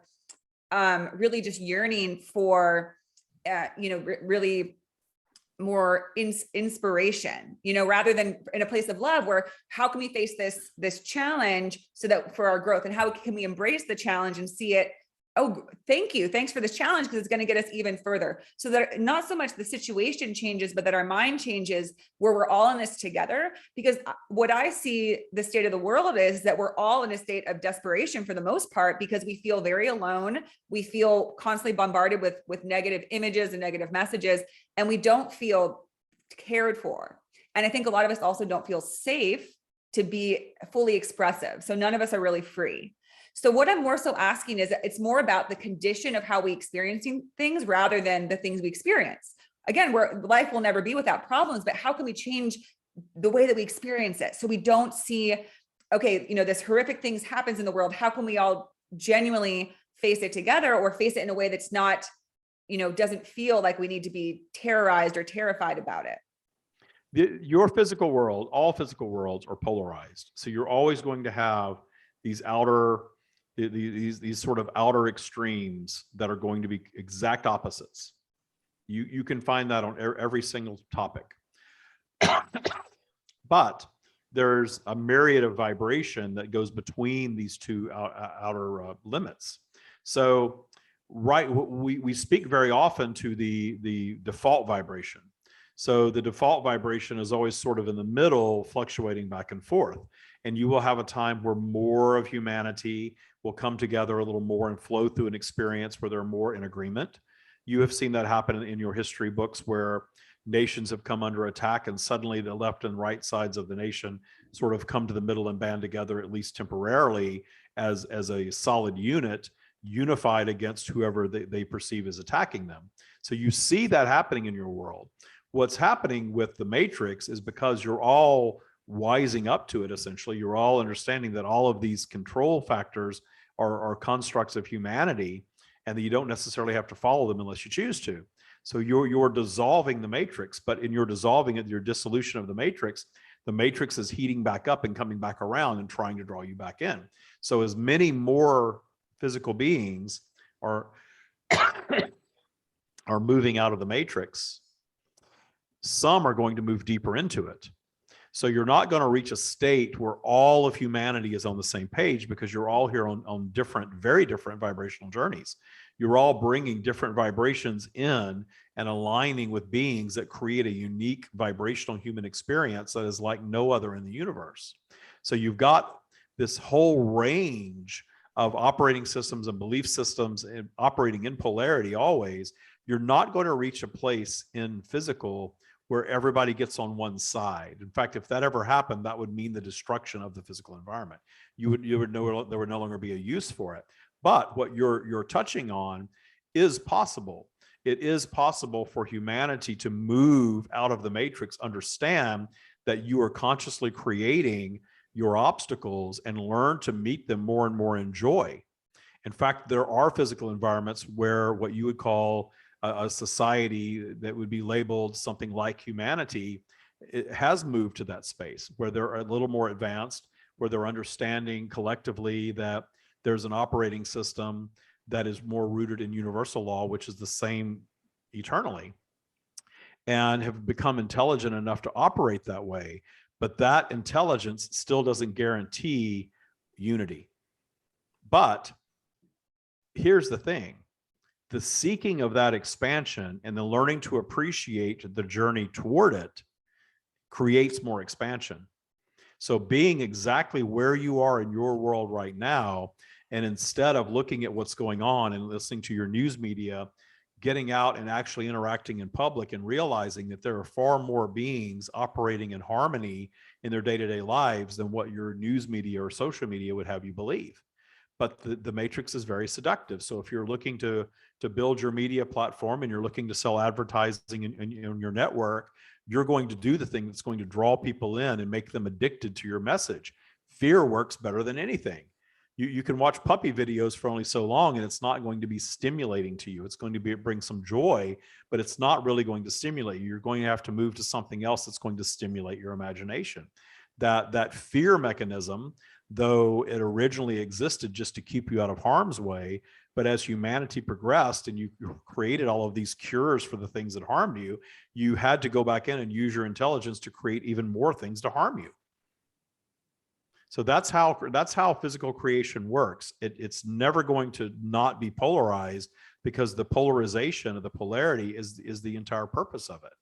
really just yearning for, really more inspiration, rather than in a place of love, where how can we face this challenge so that for our growth, and how can we embrace the challenge and see it, oh, thanks for this challenge, because it's going to get us even further. So that not so much the situation changes, but that our mind changes, where we're all in this together. Because what I see the state of the world is that we're all in a state of desperation for the most part, because we feel very alone. We feel constantly bombarded with negative images and negative messages, and we don't feel cared for. And I think a lot of us also don't feel safe to be fully expressive. So none of us are really free. So what I'm more so asking is, it's more about the condition of how we experiencing things rather than the things we experience. Again, life will never be without problems, but how can we change the way that we experience it so we don't see, okay, this horrific things happens in the world. How can we all genuinely face it together, or face it in a way that's not, doesn't feel like we need to be terrorized or terrified about it? Your physical world, all physical worlds are polarized. So you're always going to have these sort of outer extremes that are going to be exact opposites. You can find that on every single topic. But there's a myriad of vibration that goes between these two outer limits. So we speak very often to the default vibration. So the default vibration is always sort of in the middle, fluctuating back and forth. And you will have a time where more of humanity will come together a little more and flow through an experience where they're more in agreement. You have seen that happen in your history books, where nations have come under attack, and suddenly the left and right sides of the nation sort of come to the middle and band together, at least temporarily, as a solid unit, unified against whoever they perceive as attacking them. So you see that happening in your world. What's happening with the matrix is, because you're all wising up to it, essentially, you're all understanding that all of these control factors are constructs of humanity, and that you don't necessarily have to follow them unless you choose to. So you're dissolving the matrix, but in your dissolving it, your dissolution of the matrix is heating back up and coming back around and trying to draw you back in. So as many more physical beings are moving out of the matrix, some are going to move deeper into it. So you're not going to reach a state where all of humanity is on the same page, because you're all here on different, very different vibrational journeys. You're all bringing different vibrations in and aligning with beings that create a unique vibrational human experience that is like no other in the universe. So you've got this whole range of operating systems and belief systems and operating in polarity always. You're not going to reach a place in physical where everybody gets on one side. In fact, if that ever happened, that would mean the destruction of the physical environment. You would know there would no longer be a use for it. But what you're touching on is possible. It is possible for humanity to move out of the matrix, understand that you are consciously creating your obstacles, and learn to meet them more and more in joy. In fact, there are physical environments where what you would call a society that would be labeled something like humanity, it has moved to that space where they're a little more advanced, where they're understanding collectively that there's an operating system that is more rooted in universal law, which is the same eternally, and have become intelligent enough to operate that way. But that intelligence still doesn't guarantee unity. But here's the thing. The seeking of that expansion and the learning to appreciate the journey toward it creates more expansion. So being exactly where you are in your world right now, and instead of looking at what's going on and listening to your news media, getting out and actually interacting in public and realizing that there are far more beings operating in harmony in their day-to-day lives than what your news media or social media would have you believe. But the matrix is very seductive. So if you're looking to build your media platform and you're looking to sell advertising in your network, you're going to do the thing that's going to draw people in and make them addicted to your message. Fear works better than anything. You can watch puppy videos for only so long, and it's not going to be stimulating to you. It's going to bring some joy, but it's not really going to stimulate you. You're going to have to move to something else that's going to stimulate your imagination. That fear mechanism, though it originally existed just to keep you out of harm's way, but as humanity progressed and you created all of these cures for the things that harmed you, you had to go back in and use your intelligence to create even more things to harm you. So that's how physical creation works. It's never going to not be polarized, because the polarization of the polarity is the entire purpose of it.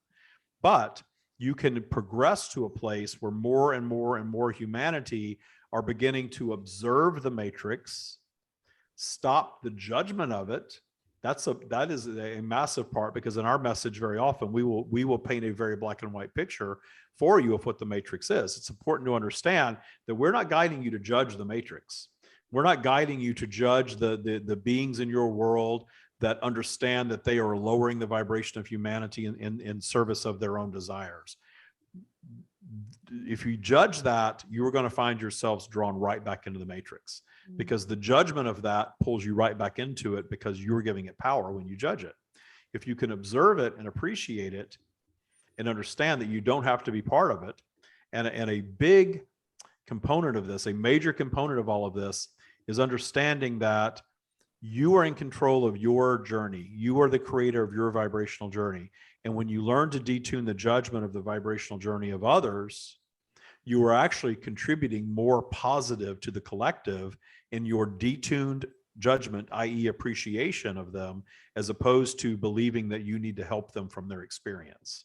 But you can progress to a place where more and more and more humanity are beginning to observe the matrix, stop the judgment of it. That is a massive part, because in our message very often we will paint a very black and white picture for you of what the matrix is. It's important to understand that we're not guiding you to judge the matrix. We're not guiding you to judge the beings in your world that understand that they are lowering the vibration of humanity in service of their own desires. If you judge that, you are going to find yourselves drawn right back into the matrix, because the judgment of that pulls you right back into it, because you're giving it power when you judge it. If you can observe it and appreciate it and understand that you don't have to be part of it, and a big component of this, a major component of all of this, is understanding that you are in control of your journey. You are the creator of your vibrational journey. And when you learn to detune the judgment of the vibrational journey of others, you are actually contributing more positive to the collective in your detuned judgment, i.e. appreciation of them, as opposed to believing that you need to help them from their experience.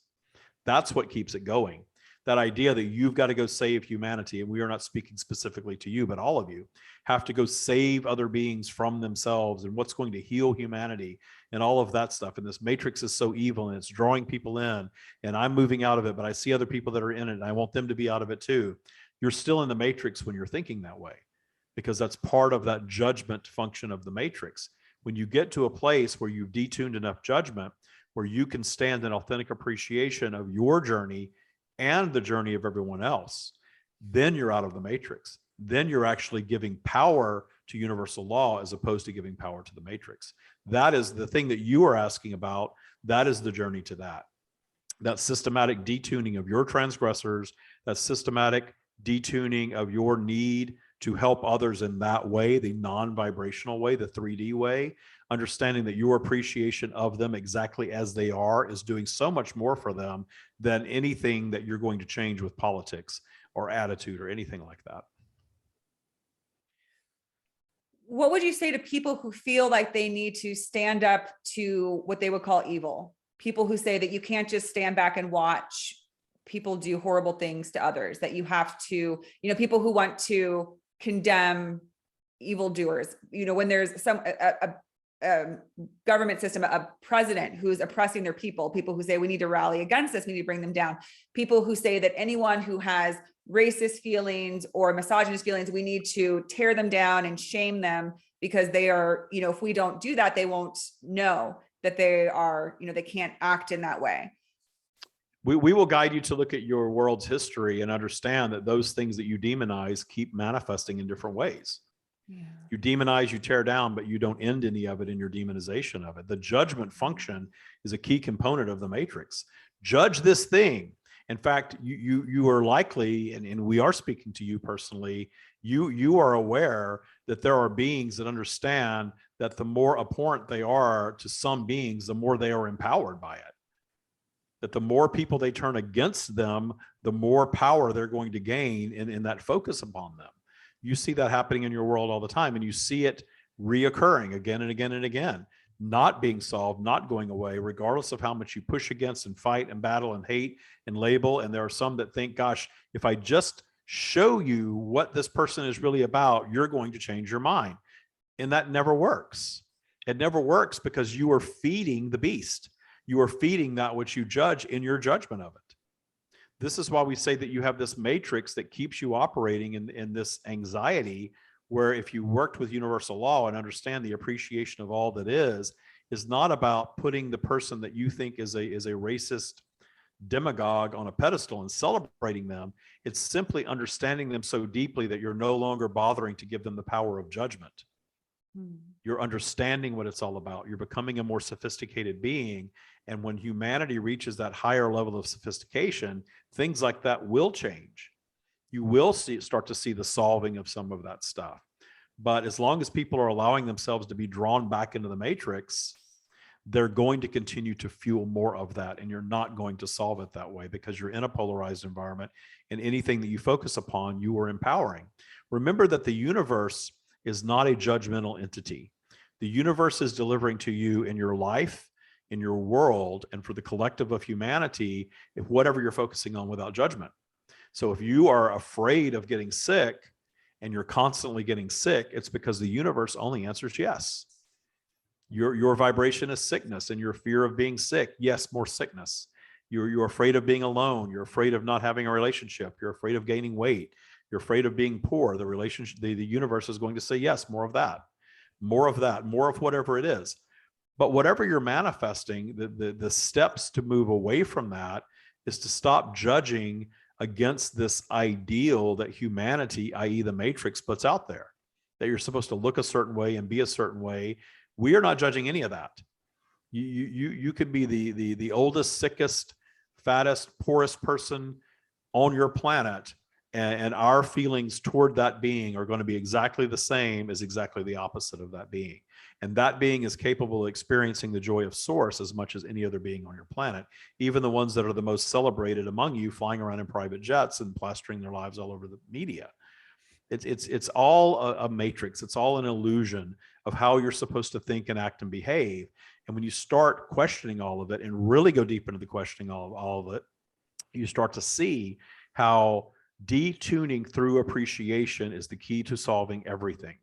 That's what keeps it going. That idea that you've got to go save humanity, and we are not speaking specifically to you, but all of you have to go save other beings from themselves, and what's going to heal humanity and all of that stuff. And this matrix is so evil, and it's drawing people in, and I'm moving out of it, but I see other people that are in it and I want them to be out of it too. You're still in the matrix when you're thinking that way, because that's part of that judgment function of the matrix. When you get to a place where you've detuned enough judgment, where you can stand in authentic appreciation of your journey and the journey of everyone else, then you're out of the matrix. Then you're actually giving power to universal law as opposed to giving power to the matrix. That is the thing that you are asking about. That is the journey to that. That systematic detuning of your transgressors, that systematic detuning of your need to help others in that way, the non-vibrational way, the 3D way, understanding that your appreciation of them exactly as they are is doing so much more for them than anything that you're going to change with politics or attitude or anything like that. What would you say to people who feel like they need to stand up to what they would call evil? People who say that you can't just stand back and watch people do horrible things to others, that you have to, people who want to condemn evildoers, when there's a government system, a president who's oppressing their people who say we need to rally against this, we need to bring them down, people who say that anyone who has racist feelings or misogynist feelings, we need to tear them down and shame them because they are, if we don't do that, they won't know that they are, they can't act in that way. We will guide you to look at your world's history and understand that those things that you demonize keep manifesting in different ways. Yeah. You demonize, you tear down, but you don't end any of it in your demonization of it. The judgment function is a key component of the matrix. Judge this thing. In fact, you are likely, and we are speaking to you personally, you are aware that there are beings that understand that the more abhorrent they are to some beings, the more they are empowered by it. That the more people they turn against them, the more power they're going to gain in that focus upon them. You see that happening in your world all the time, and you see it reoccurring again and again and again. not being solved, not going away, regardless of how much you push against and fight and battle and hate and label. And there are some that think, gosh, if I just show you what this person is really about, you're going to change your mind. And that never works. It never works because you are feeding the beast. You are feeding that which you judge in your judgment of it. This is why we say that you have this matrix that keeps you operating in this anxiety, where if you worked with universal law and understand the appreciation of all that is not about putting the person that you think is a racist demagogue on a pedestal and celebrating them. It's simply understanding them so deeply that you're no longer bothering to give them the power of judgment. You're understanding what it's all about. You're becoming a more sophisticated being. And when humanity reaches that higher level of sophistication, things like that will change. You will start to see the solving of some of that stuff. But as long as people are allowing themselves to be drawn back into the matrix, they're going to continue to fuel more of that. And you're not going to solve it that way, because you're in a polarized environment, and anything that you focus upon, you are empowering. Remember that the universe is not a judgmental entity. The universe is delivering to you in your life, in your world, and for the collective of humanity, if whatever you're focusing on without judgment. So if you are afraid of getting sick and you're constantly getting sick, it's because the universe only answers yes. Your vibration is sickness, and your fear of being sick, yes, more sickness. You're afraid of being alone. You're afraid of not having a relationship. You're afraid of gaining weight. You're afraid of being poor. The relationship, the universe is going to say, yes, more of that, more of that, more of whatever it is. But whatever you're manifesting, the steps to move away from that is to stop judging against this ideal that humanity, i.e. the matrix, puts out there, that you're supposed to look a certain way and be a certain way. We are not judging any of that. You could be the oldest, sickest, fattest, poorest person on your planet, and our feelings toward that being are going to be exactly the same as exactly the opposite of that being. And that being is capable of experiencing the joy of source as much as any other being on your planet, even the ones that are the most celebrated among you, flying around in private jets and plastering their lives all over the media. It's all a matrix. It's all an illusion of how you're supposed to think and act and behave. And when you start questioning all of it and really go deep into the questioning all of it, you start to see how detuning through appreciation is the key to solving everything.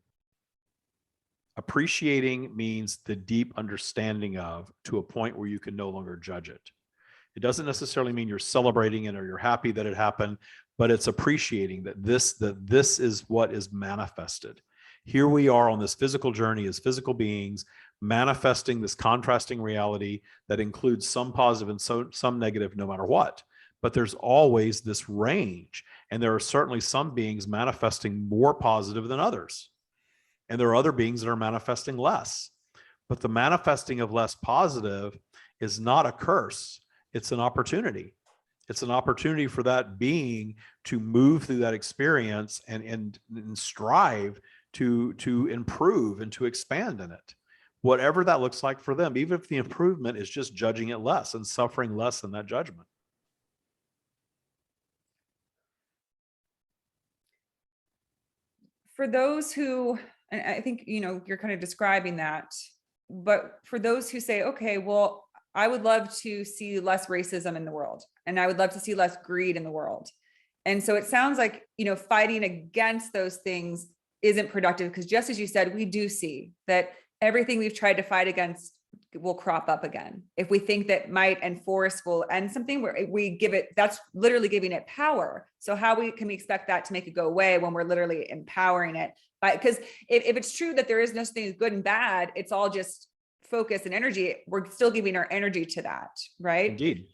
Appreciating means the deep understanding of, to a point where you can no longer judge it. It doesn't necessarily mean you're celebrating it or you're happy that it happened, but it's appreciating that this is what is manifested. Here we are on this physical journey as physical beings, manifesting this contrasting reality that includes some positive and some negative, no matter what. But there's always this range. And there are certainly some beings manifesting more positive than others. And there are other beings that are manifesting less. But the manifesting of less positive is not a curse. It's an opportunity. It's an opportunity for that being to move through that experience and strive to improve and to expand in it. Whatever that looks like for them, even if the improvement is just judging it less and suffering less in that judgment. For those who, and I think, you're kind of describing that, but for those who say, okay, well, I would love to see less racism in the world, and I would love to see less greed in the world. And so it sounds like, fighting against those things isn't productive, because just as you said, we do see that everything we've tried to fight against will crop up again. If we think that might and force will end something, where we give it, that's literally giving it power. So how can we expect that to make it go away when we're literally empowering it? Because if it's true that there is no such thing as good and bad, it's all just focus and energy, we're still giving our energy to that, right? Indeed.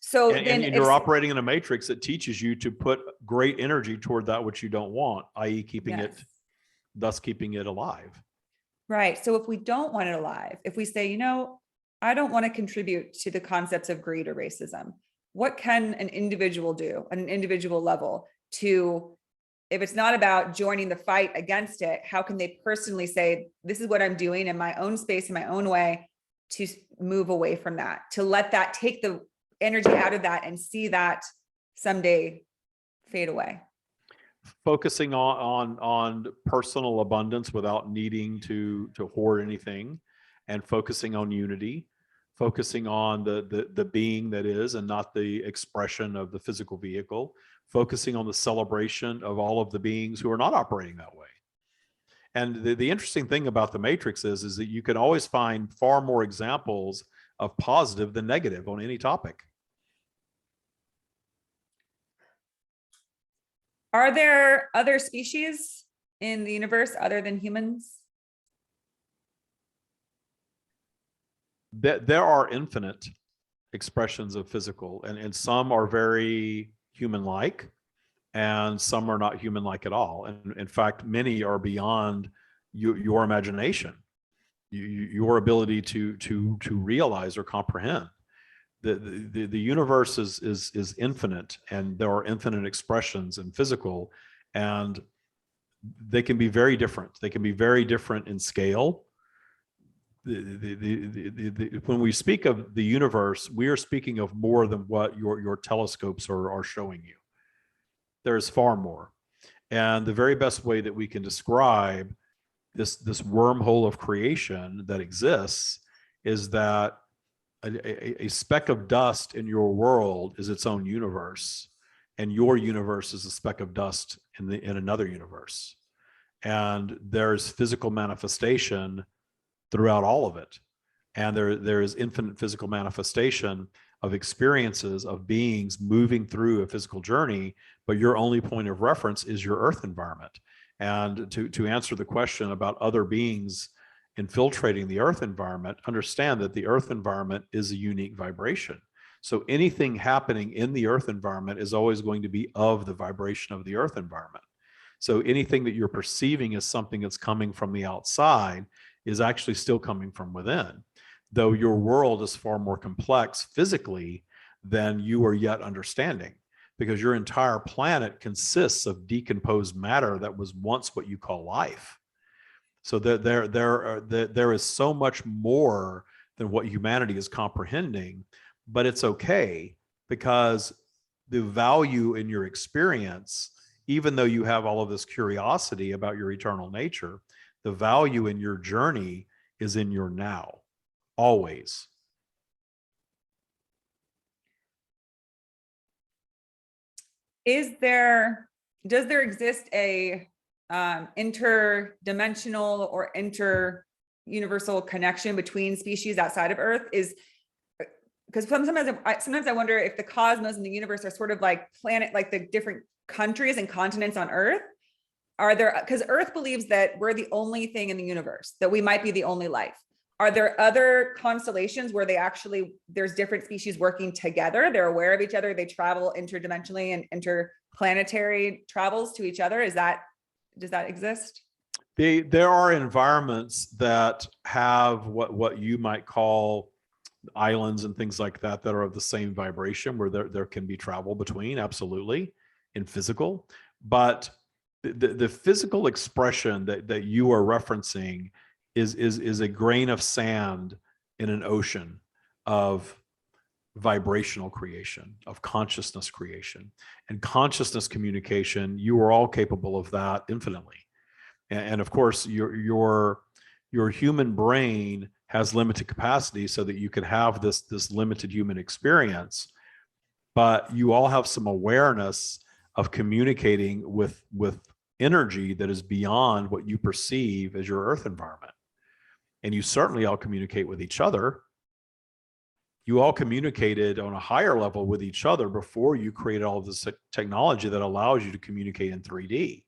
So and you're operating in a matrix that teaches you to put great energy toward that which you don't want, i.e. keeping it alive. Right. So if we don't want it alive, if we say, I don't want to contribute to the concepts of greed or racism, what can an individual do on an individual level to, if it's not about joining the fight against it, how can they personally say, this is what I'm doing in my own space, in my own way, to move away from that, to let that take the energy out of that and see that someday fade away? Focusing on personal abundance without needing to hoard anything, and focusing on unity, focusing on the being that is and not the expression of the physical vehicle, focusing on the celebration of all of the beings who are not operating that way. And the interesting thing about the matrix is that you can always find far more examples of positive than negative on any topic. Are there other species in the universe other than humans? There are infinite expressions of physical, and some are very human-like, and some are not human-like at all. And in fact, many are beyond your imagination, your ability to realize or comprehend. The universe is infinite, and there are infinite expressions in physical, and they can be very different. They can be very different in scale. When we speak of the universe, we are speaking of more than what your telescopes are showing you. There's far more. And the very best way that we can describe this wormhole of creation that exists is that a speck of dust in your world is its own universe, and your universe is a speck of dust in another universe. And there's physical manifestation throughout all of it. And there is infinite physical manifestation of experiences of beings moving through a physical journey, but your only point of reference is your earth environment. And to answer the question about other beings infiltrating the earth environment, understand that the earth environment is a unique vibration. So anything happening in the earth environment is always going to be of the vibration of the earth environment. So anything that you're perceiving as something that's coming from the outside is actually still coming from within, though your world is far more complex physically than you are yet understanding, because your entire planet consists of decomposed matter that was once what you call life. So there is so much more than what humanity is comprehending, but it's okay, because the value in your experience, even though you have all of this curiosity about your eternal nature, the value in your journey is in your now, always. Does there exist a interdimensional or inter-universal connection between species outside of Earth? Because sometimes I wonder if the cosmos and the universe are sort of like like the different countries and continents on Earth. Are there, because Earth believes that we're the only thing in the universe, that we might be the only life. Are there other constellations where there's different species working together? They're aware of each other. They travel interdimensionally and interplanetary travels to each other. Does that exist? There are environments that have what you might call islands and things like that are of the same vibration, where there can be travel between, absolutely, in physical. But the physical expression that you are referencing is a grain of sand in an ocean of vibrational creation, of consciousness creation. And consciousness communication, you are all capable of that infinitely. And of course, your human brain has limited capacity, so that you can have this limited human experience, but you all have some awareness of communicating with energy that is beyond what you perceive as your earth environment. And you certainly all communicate with each other. You all communicated on a higher level with each other before you created all of this technology that allows you to communicate in 3D.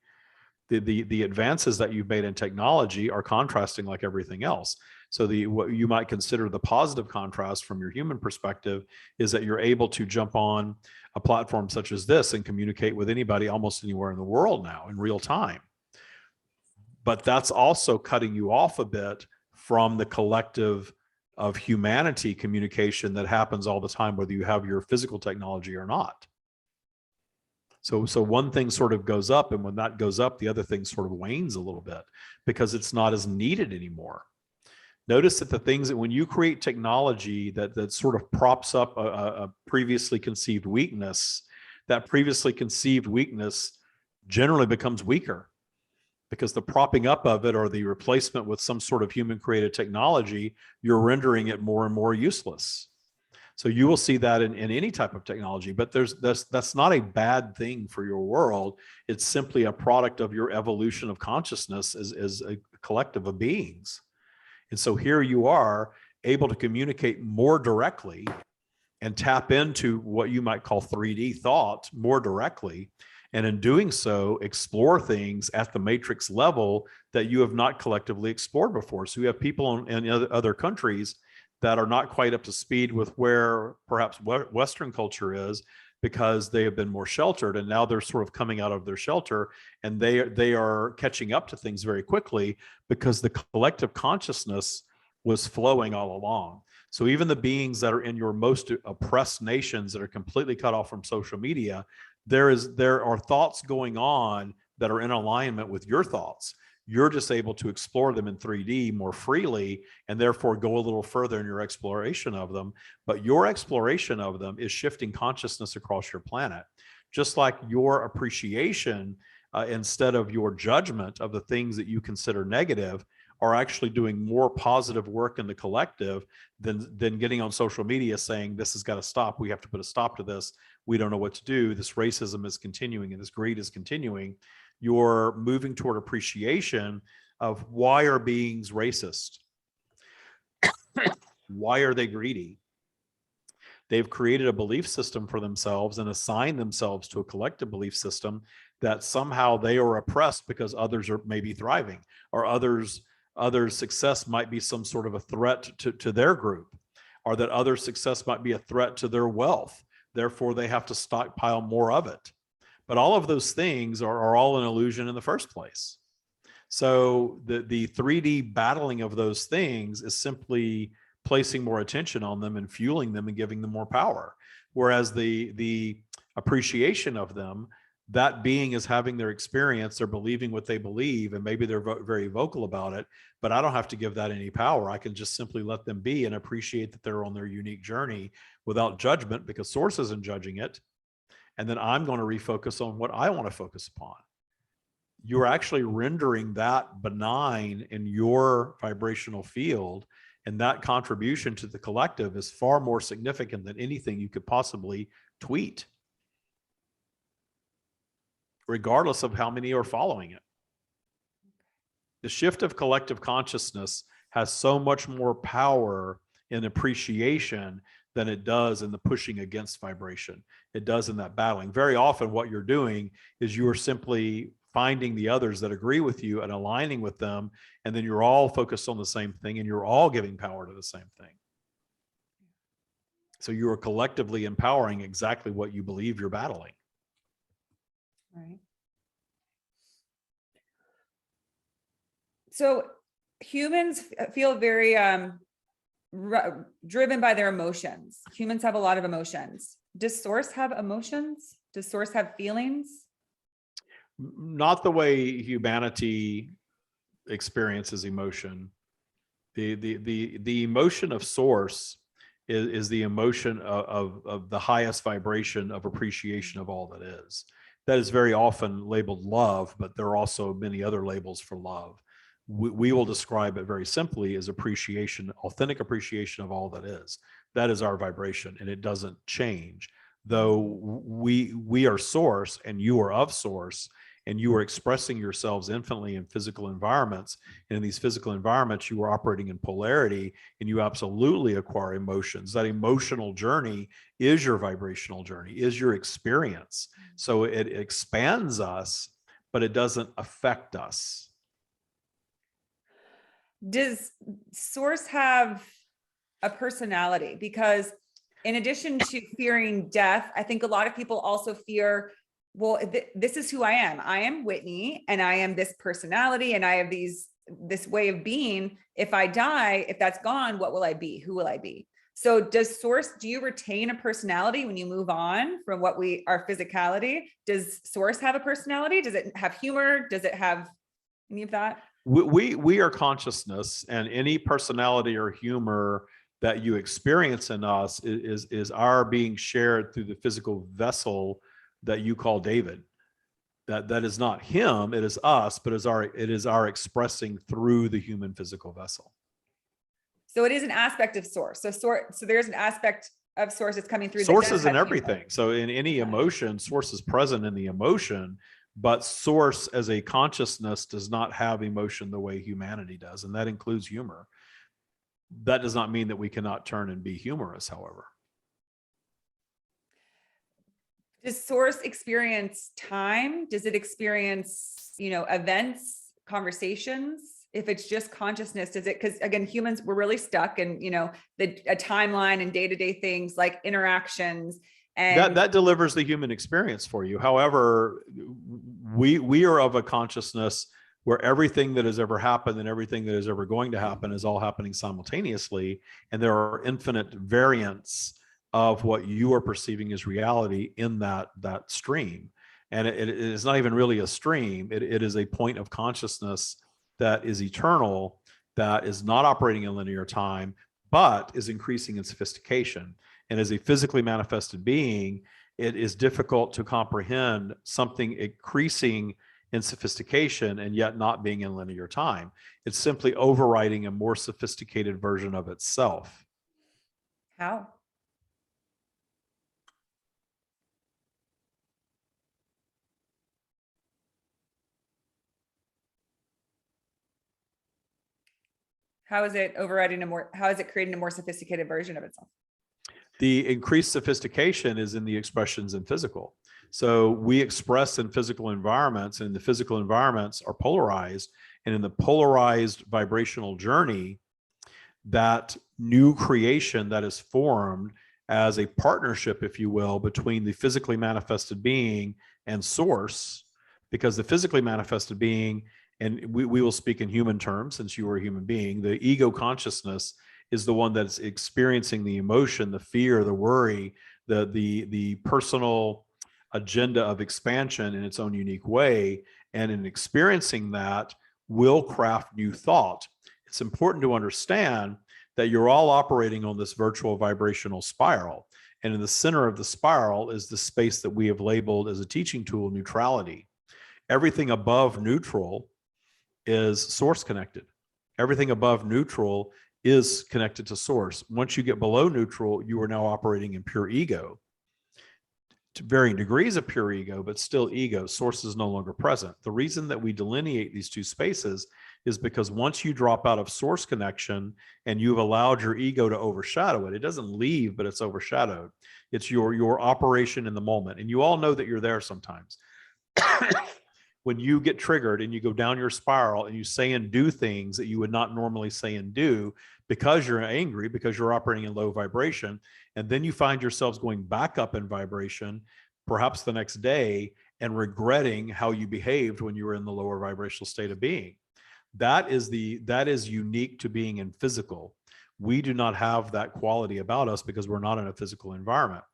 The advances that you've made in technology are contrasting like everything else. So what you might consider the positive contrast from your human perspective is that you're able to jump on a platform such as this and communicate with anybody almost anywhere in the world now in real time. But that's also cutting you off a bit from the collective of humanity communication that happens all the time, whether you have your physical technology or not. So one thing sort of goes up, and when that goes up, the other thing sort of wanes a little bit because it's not as needed anymore. Notice that the things that when you create technology that sort of props up a previously conceived weakness, that previously conceived weakness generally becomes weaker. because the propping up of it or the replacement with some sort of human created technology, you're rendering it more and more useless. So you will see that in any type of technology, but that's not a bad thing for your world. It's simply a product of your evolution of consciousness as a collective of beings. And so here you are able to communicate more directly and tap into what you might call 3D thought more directly. And in doing so, explore things at the matrix level that you have not collectively explored before. So you have people in other countries that are not quite up to speed with where perhaps Western culture is, because they have been more sheltered, and now they're sort of coming out of their shelter, and they are catching up to things very quickly because the collective consciousness was flowing all along. So even the beings that are in your most oppressed nations that are completely cut off from social media, there are thoughts going on that are in alignment with your thoughts. You're just able to explore them in 3D more freely, and therefore go a little further in your exploration of them. But your exploration of them is shifting consciousness across your planet. Just like your appreciation, instead of your judgment of the things that you consider negative, are actually doing more positive work in the collective than getting on social media saying, this has got to stop. We have to put a stop to this. We don't know what to do. This racism is continuing and this greed is continuing. You're moving toward appreciation of, why are beings racist? Why are they greedy? They've created a belief system for themselves and assigned themselves to a collective belief system that somehow they are oppressed because others are maybe thriving, or others' success might be some sort of a threat to their group, or that other success might be a threat to their wealth. Therefore, they have to stockpile more of it. But all of those things are all an illusion in the first place. So the 3D battling of those things is simply placing more attention on them and fueling them and giving them more power. Whereas the appreciation of them, that being is having their experience, they're believing what they believe, and maybe they're very vocal about it, but I don't have to give that any power. I can just simply let them be and appreciate that they're on their unique journey without judgment, because source isn't judging it. And then I'm going to refocus on what I want to focus upon. You're actually rendering that benign in your vibrational field, and that contribution to the collective is far more significant than anything you could possibly tweet, regardless of how many are following it. The shift of collective consciousness has so much more power in appreciation than it does in the pushing against vibration. It does in that battling. Very often what you're doing is you are simply finding the others that agree with you and aligning with them, and then you're all focused on the same thing, and you're all giving power to the same thing. So you are collectively empowering exactly what you believe you're battling. Right. So humans feel very driven by their emotions. Humans have a lot of emotions. Does source have emotions? Does source have feelings? Not the way humanity experiences emotion. The emotion of source is the emotion of the highest vibration of appreciation of all that is. That is very often labeled love, but there are also many other labels for love. We will describe it very simply as appreciation, authentic appreciation of all that is. That is our vibration, and it doesn't change. Though we are source and you are of source, and you are expressing yourselves infinitely in physical environments. And in these physical environments, you are operating in polarity, and you absolutely acquire emotions. That emotional journey is your vibrational journey, is your experience. So it expands us, but it doesn't affect us. Does source have a personality? Because in addition to fearing death, I think a lot of people also fear, well, this is who I am. I am Whitney, and I am this personality, and I have this way of being. If I die, if that's gone, what will I be? Who will I be? So do you retain a personality when you move on from our physicality? Does source have a personality? Does it have humor? Does it have any of that? We are consciousness, and any personality or humor that you experience in us is our being shared through the physical vessel that you call David. that is not him, it is us, but it is our expressing through the human physical vessel. So it is an aspect of source. So there's an aspect of source that's coming through. Source that does is in have humor. everything. So in any emotion, source is present in the emotion, but source as a consciousness does not have emotion the way humanity does. And that includes humor. That does not mean that we cannot turn and be humorous, however. Does source experience time? Does it experience, events, conversations? If it's just consciousness, does it? Because again, humans, we're really stuck in, a timeline and day-to-day things like interactions. And that delivers the human experience for you. However, we are of a consciousness where everything that has ever happened and everything that is ever going to happen is all happening simultaneously. And there are infinite variants of what you are perceiving as reality in that stream. And it is not even really a stream. It is a point of consciousness that is eternal, that is not operating in linear time, but is increasing in sophistication. And as a physically manifested being, it is difficult to comprehend something increasing in sophistication and yet not being in linear time. It's simply overriding a more sophisticated version of itself. how? How is it how is it creating a more sophisticated version of itself? The increased sophistication is in the expressions in physical. So we express in physical environments, and the physical environments are polarized. And in the polarized vibrational journey, that new creation that is formed as a partnership, if you will, between the physically manifested being and source, because the physically manifested being, and we will speak in human terms since you are a human being, the ego consciousness is the one that's experiencing the emotion, the fear, the worry, the personal agenda of expansion in its own unique way. And in experiencing that, will craft new thought. It's important to understand that you're all operating on this virtual vibrational spiral. And in the center of the spiral is the space that we have labeled as a teaching tool, neutrality. Everything above neutral is source connected. Everything above neutral is connected to source. Once you get below neutral, you are now operating in pure ego. To varying degrees of pure ego, but still ego. Source is no longer present. The reason that we delineate these two spaces is because once you drop out of source connection and you've allowed your ego to overshadow it, it doesn't leave, but it's overshadowed. It's your operation in the moment. And you all know that you're there sometimes. When you get triggered and you go down your spiral and you say and do things that you would not normally say and do because you're angry, because you're operating in low vibration, and then you find yourselves going back up in vibration, perhaps the next day, and regretting how you behaved when you were in the lower vibrational state of being. That is unique to being in physical. We do not have that quality about us because we're not in a physical environment.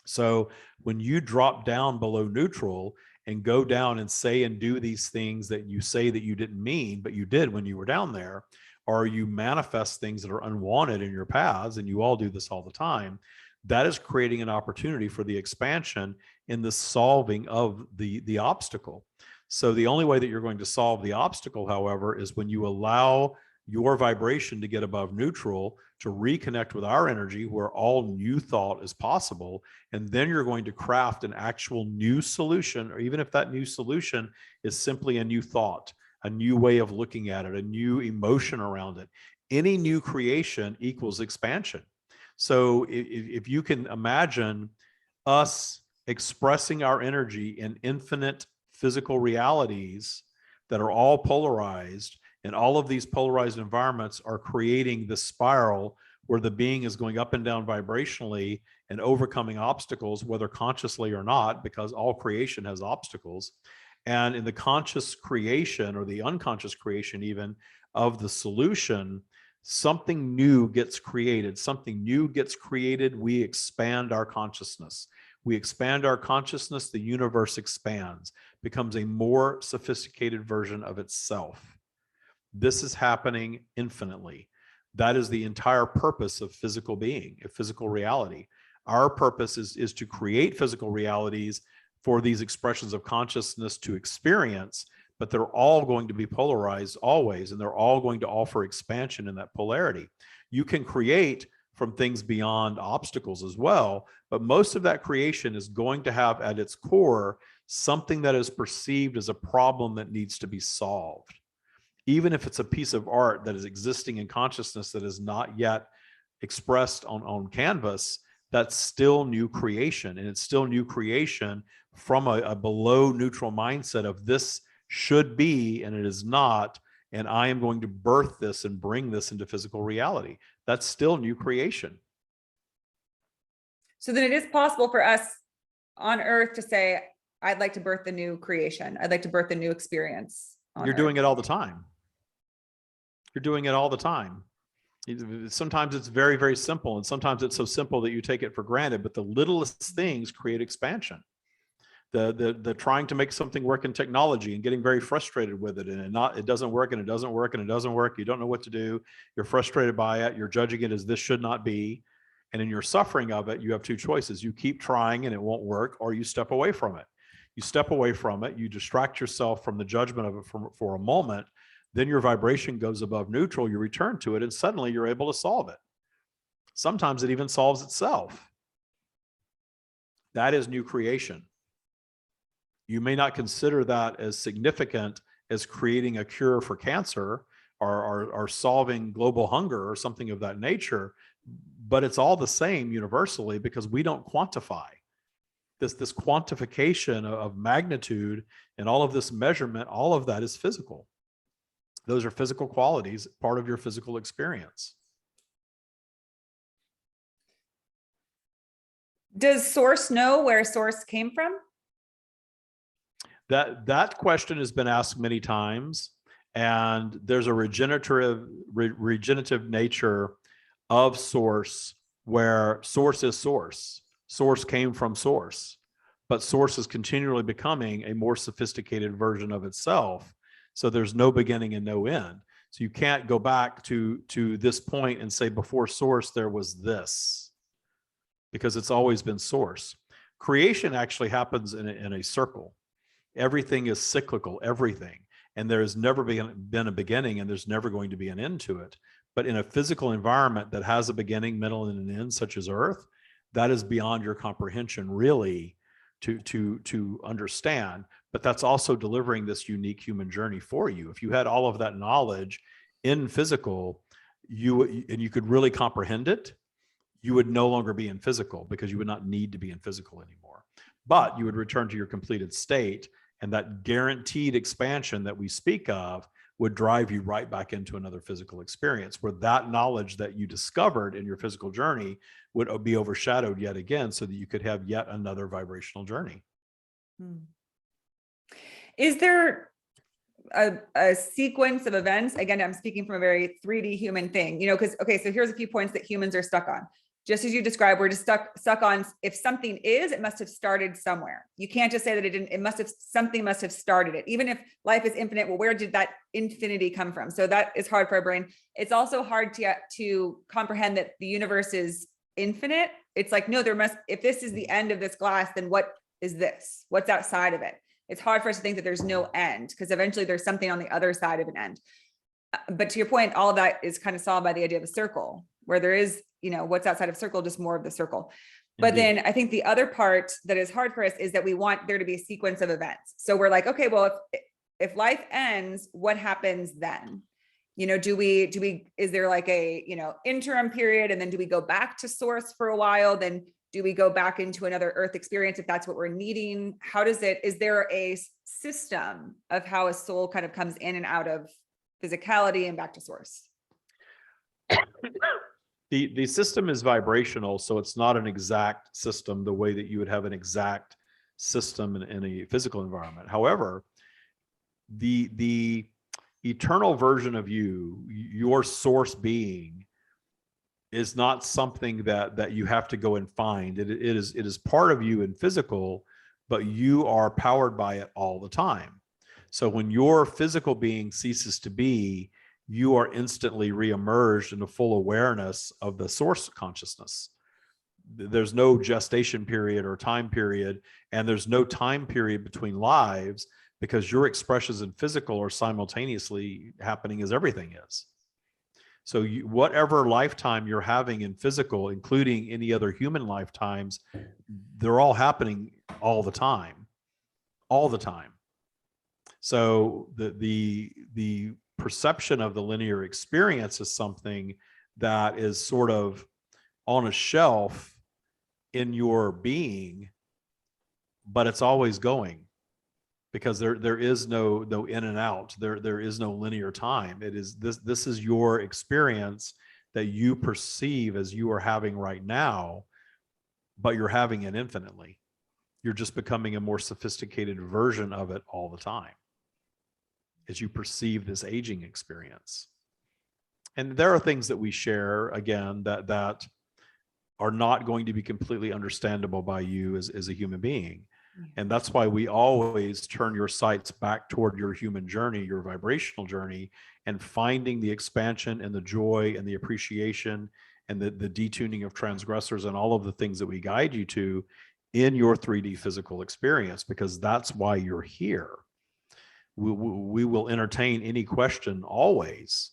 So when you drop down below neutral and go down and say and do these things that you say that you didn't mean, but you did when you were down there, or you manifest things that are unwanted in your paths, and you all do this all the time, that is creating an opportunity for the expansion in the solving of the obstacle. So the only way that you're going to solve the obstacle, however, is when you allow your vibration to get above neutral, to reconnect with our energy where all new thought is possible. And then you're going to craft an actual new solution, or even if that new solution is simply a new thought, a new way of looking at it, a new emotion around it. Any new creation equals expansion. So if you can imagine us expressing our energy in infinite physical realities that are all polarized, and all of these polarized environments are creating the spiral where the being is going up and down vibrationally and overcoming obstacles, whether consciously or not, because all creation has obstacles. And in the conscious creation, or the unconscious creation even, of the solution, something new gets created. Something new gets created. We expand our consciousness. We expand our consciousness, the universe expands, becomes a more sophisticated version of itself. This is happening infinitely. That is the entire purpose of physical being, of physical reality. Our purpose is to create physical realities for these expressions of consciousness to experience, but they're all going to be polarized always, and they're all going to offer expansion in that polarity. You can create from things beyond obstacles as well, but most of that creation is going to have at its core something that is perceived as a problem that needs to be solved. Even if it's a piece of art that is existing in consciousness that is not yet expressed on canvas, that's still new creation. And it's still new creation from a below neutral mindset of this should be and it is not, and I am going to birth this and bring this into physical reality. That's still new creation. So then it is possible for us on Earth to say, I'd like to birth the new creation. I'd like to birth a new experience. You're doing it all the time. You're doing it all the time. Sometimes it's very, very simple, and sometimes it's so simple that you take it for granted, but the littlest things create expansion. The trying to make something work in technology and getting very frustrated with it, and it doesn't work, and it doesn't work, and it doesn't work. You don't know what to do. You're frustrated by it. You're judging it as this should not be. And in your suffering of it, you have two choices. You keep trying and it won't work, or you step away from it. You step away from it, you distract yourself from the judgment of it for a moment, then your vibration goes above neutral, you return to it, and suddenly you're able to solve it. Sometimes it even solves itself. That is new creation. You may not consider that as significant as creating a cure for cancer or solving global hunger or something of that nature, but it's all the same universally because we don't quantify. This quantification of magnitude and all of this measurement, all of that is physical. Those are physical qualities, part of your physical experience. Does Source know where Source came from? That question has been asked many times, and there's a regenerative nature of Source where Source is Source. Source came from Source, but Source is continually becoming a more sophisticated version of itself. So there's no beginning and no end. So you can't go back to this point and say before Source there was this, because it's always been Source. Creation actually happens in a circle. Everything is cyclical, everything. And there has never been a beginning, and there's never going to be an end to it. But in a physical environment that has a beginning, middle, and an end, such as Earth, that is beyond your comprehension, really, to understand. But that's also delivering this unique human journey for you. If you had all of that knowledge in physical, and you could really comprehend it, you would no longer be in physical, because you would not need to be in physical anymore. But you would return to your completed state, and that guaranteed expansion that we speak of would drive you right back into another physical experience, where that knowledge that you discovered in your physical journey would be overshadowed yet again, so that you could have yet another vibrational journey. Is there a sequence of events? Again, I'm speaking from a very 3D human thing, because, okay, so here's a few points that humans are stuck on. Just as you described, we're just stuck on, if something is, it must have started somewhere. You can't just say that it didn't, something must have started it. Even if life is infinite, well, where did that infinity come from? So that is hard for our brain. It's also hard to comprehend that the universe is infinite. It's like, no, if this is the end of this glass, then what is this? What's outside of it? It's hard for us to think that there's no end, because eventually there's something on the other side of an end. But to your point, all of that is kind of solved by the idea of a circle, where there is, what's outside of circle, just more of the circle. But Indeed. then I think the other part that is hard for us is that we want there to be a sequence of events. So we're like, okay, well, if life ends, what happens then? Is there like a, interim period, and then do we go back to Source for a while? Then do we go back into another Earth experience if that's what we're needing? Is there a system of how a soul kind of comes in and out of physicality and back to Source? The system is vibrational, so it's not an exact system the way that you would have an exact system in a physical environment. However, the eternal version of you, your source being, is not something that you have to go and find. It is part of you in physical, but you are powered by it all the time. So when your physical being ceases to be, you are instantly re-emerged into full awareness of the source consciousness. there's no gestation period or time period, and there's no time period between lives, because your expressions in physical are simultaneously happening as everything is. So whatever lifetime you're having in physical, including any other human lifetimes, they're all happening all the time, all the time. So the perception of the linear experience is something that is sort of on a shelf in your being, but it's always going, because there is no in and out. There is no linear time. It is this is your experience that you perceive as you are having right now, but you're having it infinitely. You're just becoming a more sophisticated version of it all the time as you perceive this aging experience. And there are things that we share, again, that are not going to be completely understandable by you as a human being. And that's why we always turn your sights back toward your human journey, your vibrational journey, and finding the expansion and the joy and the appreciation and the detuning of transgressors and all of the things that we guide you to in your 3D physical experience, because that's why you're here. We will entertain any question always.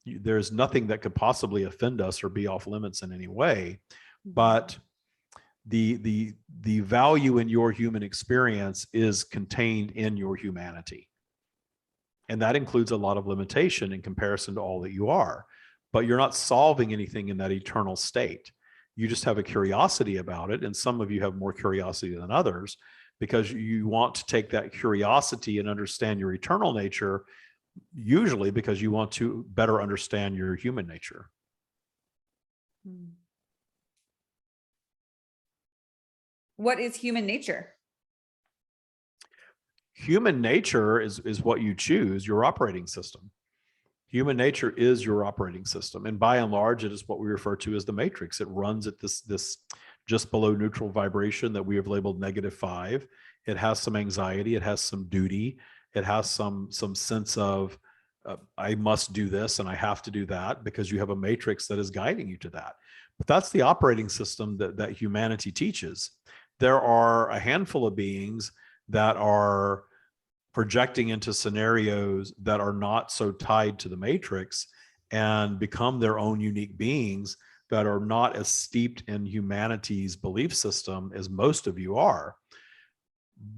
There's nothing that could possibly offend us or be off limits in any way, but the value in your human experience is contained in your humanity. And that includes a lot of limitation in comparison to all that you are, but you're not solving anything in that eternal state. You just have a curiosity about it. And some of you have more curiosity than others, because you want to take that curiosity and understand your eternal nature, usually because you want to better understand your human nature. What is human nature? Human nature is what you choose, your operating system. Human nature is your operating system. And by and large, it is what we refer to as the matrix. It runs at this just below neutral vibration that we have labeled -5. It has some anxiety. It has some duty. It has some sense of, I must do this and I have to do that, because you have a matrix that is guiding you to that. But that's the operating system that humanity teaches. There are a handful of beings that are projecting into scenarios that are not so tied to the matrix and become their own unique beings that are not as steeped in humanity's belief system as most of you are.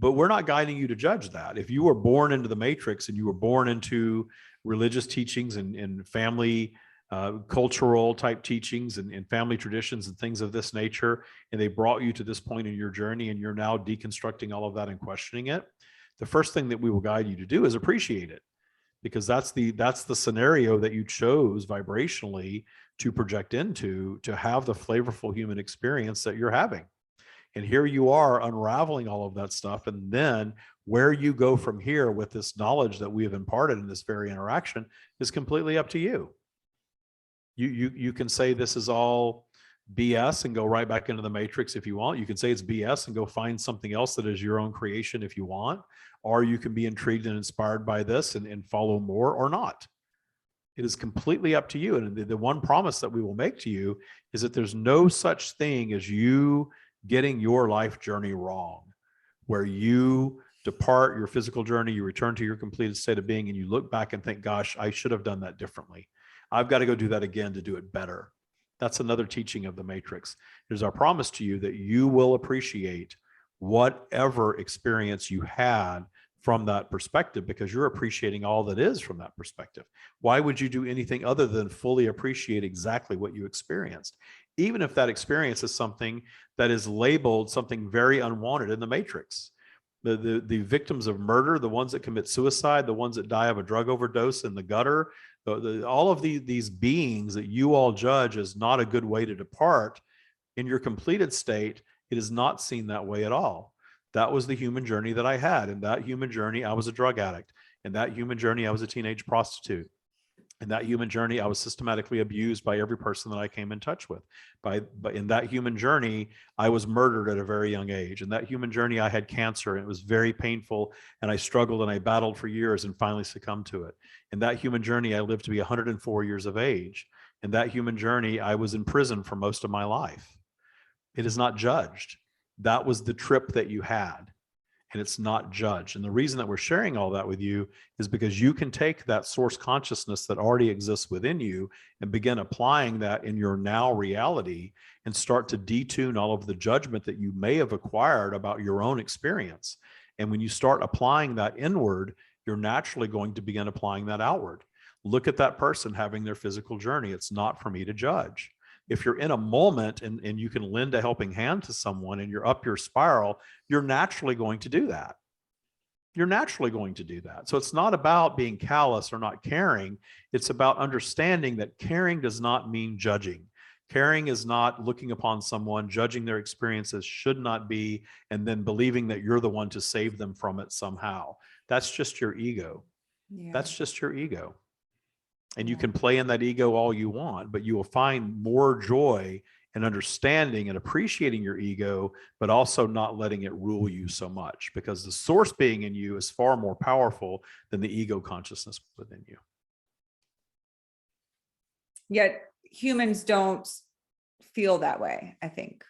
But we're not guiding you to judge that. If you were born into the matrix and you were born into religious teachings and family cultural type teachings and family traditions and things of this nature, and they brought you to this point in your journey, and you're now deconstructing all of that and questioning it, the first thing that we will guide you to do is appreciate it, because that's the scenario that you chose vibrationally to project into, to have the flavorful human experience that you're having. And here you are unraveling all of that stuff. And then where you go from here with this knowledge that we have imparted in this very interaction is completely up to you. You can say this is all BS and go right back into the matrix if you want. You can say it's BS and go find something else that is your own creation if you want, or you can be intrigued and inspired by this and follow more or not. It is completely up to you. And the one promise that we will make to you is that there's no such thing as you getting your life journey wrong, where you depart your physical journey, you return to your completed state of being, and you look back and think, gosh, I should have done that differently. I've got to go do that again to do it better. That's another teaching of the matrix. It is our promise to you that you will appreciate whatever experience you had from that perspective, because you're appreciating all that is from that perspective. Why would you do anything other than fully appreciate exactly what you experienced, even if that experience is something that is labeled something very unwanted in the matrix? The victims of murder, the ones that commit suicide, the ones that die of a drug overdose in the gutter, all of these beings that you all judge as not a good way to depart, in your completed state, it is not seen that way at all. That was the human journey that I had. In that human journey, I was a drug addict. In that human journey, I was a teenage prostitute. In that human journey, I was systematically abused by every person that I came in touch with. But in that human journey, I was murdered at a very young age. In that human journey, I had cancer, and it was very painful, and I struggled and I battled for years and finally succumbed to it. In that human journey, I lived to be 104 years of age. In that human journey, I was in prison for most of my life. It is not judged. That was the trip that you had, and it's not judged. And the reason that we're sharing all that with you is because you can take that source consciousness that already exists within you and begin applying that in your now reality and start to detune all of the judgment that you may have acquired about your own experience. And when you start applying that inward, you're naturally going to begin applying that outward. Look at that person having their physical journey. It's not for me to judge. If you're in a moment and you can lend a helping hand to someone and you're up your spiral, you're naturally going to do that. You're naturally going to do that. So it's not about being callous or not caring. It's about understanding that caring does not mean judging. Caring is not looking upon someone, judging their experiences should not be, and then believing that you're the one to save them from it somehow. That's just your ego. Yeah. That's just your ego. And you can play in that ego all you want, but you will find more joy and understanding and appreciating your ego, but also not letting it rule you so much, because the source being in you is far more powerful than the ego consciousness within you. Yet humans don't feel that way, I think,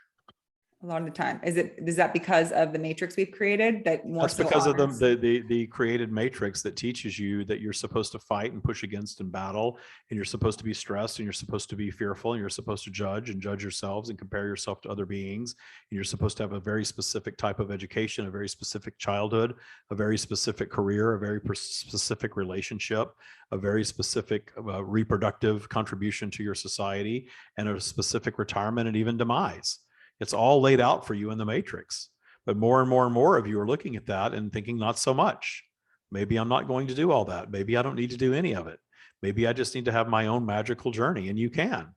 a lot of the time. Is that because of the matrix we've created that more That's so because of honors? the created matrix that teaches you that you're supposed to fight and push against and battle, and you're supposed to be stressed, and you're supposed to be fearful, and you're supposed to judge yourselves and compare yourself to other beings, and you're supposed to have a very specific type of education, a very specific childhood, a very specific career, a very specific relationship, a very specific reproductive contribution to your society, and a specific retirement and even demise. It's all laid out for you in the matrix. But more and more and more of you are looking at that and thinking, not so much. Maybe I'm not going to do all that. Maybe I don't need to do any of it. Maybe I just need to have my own magical journey, and you can.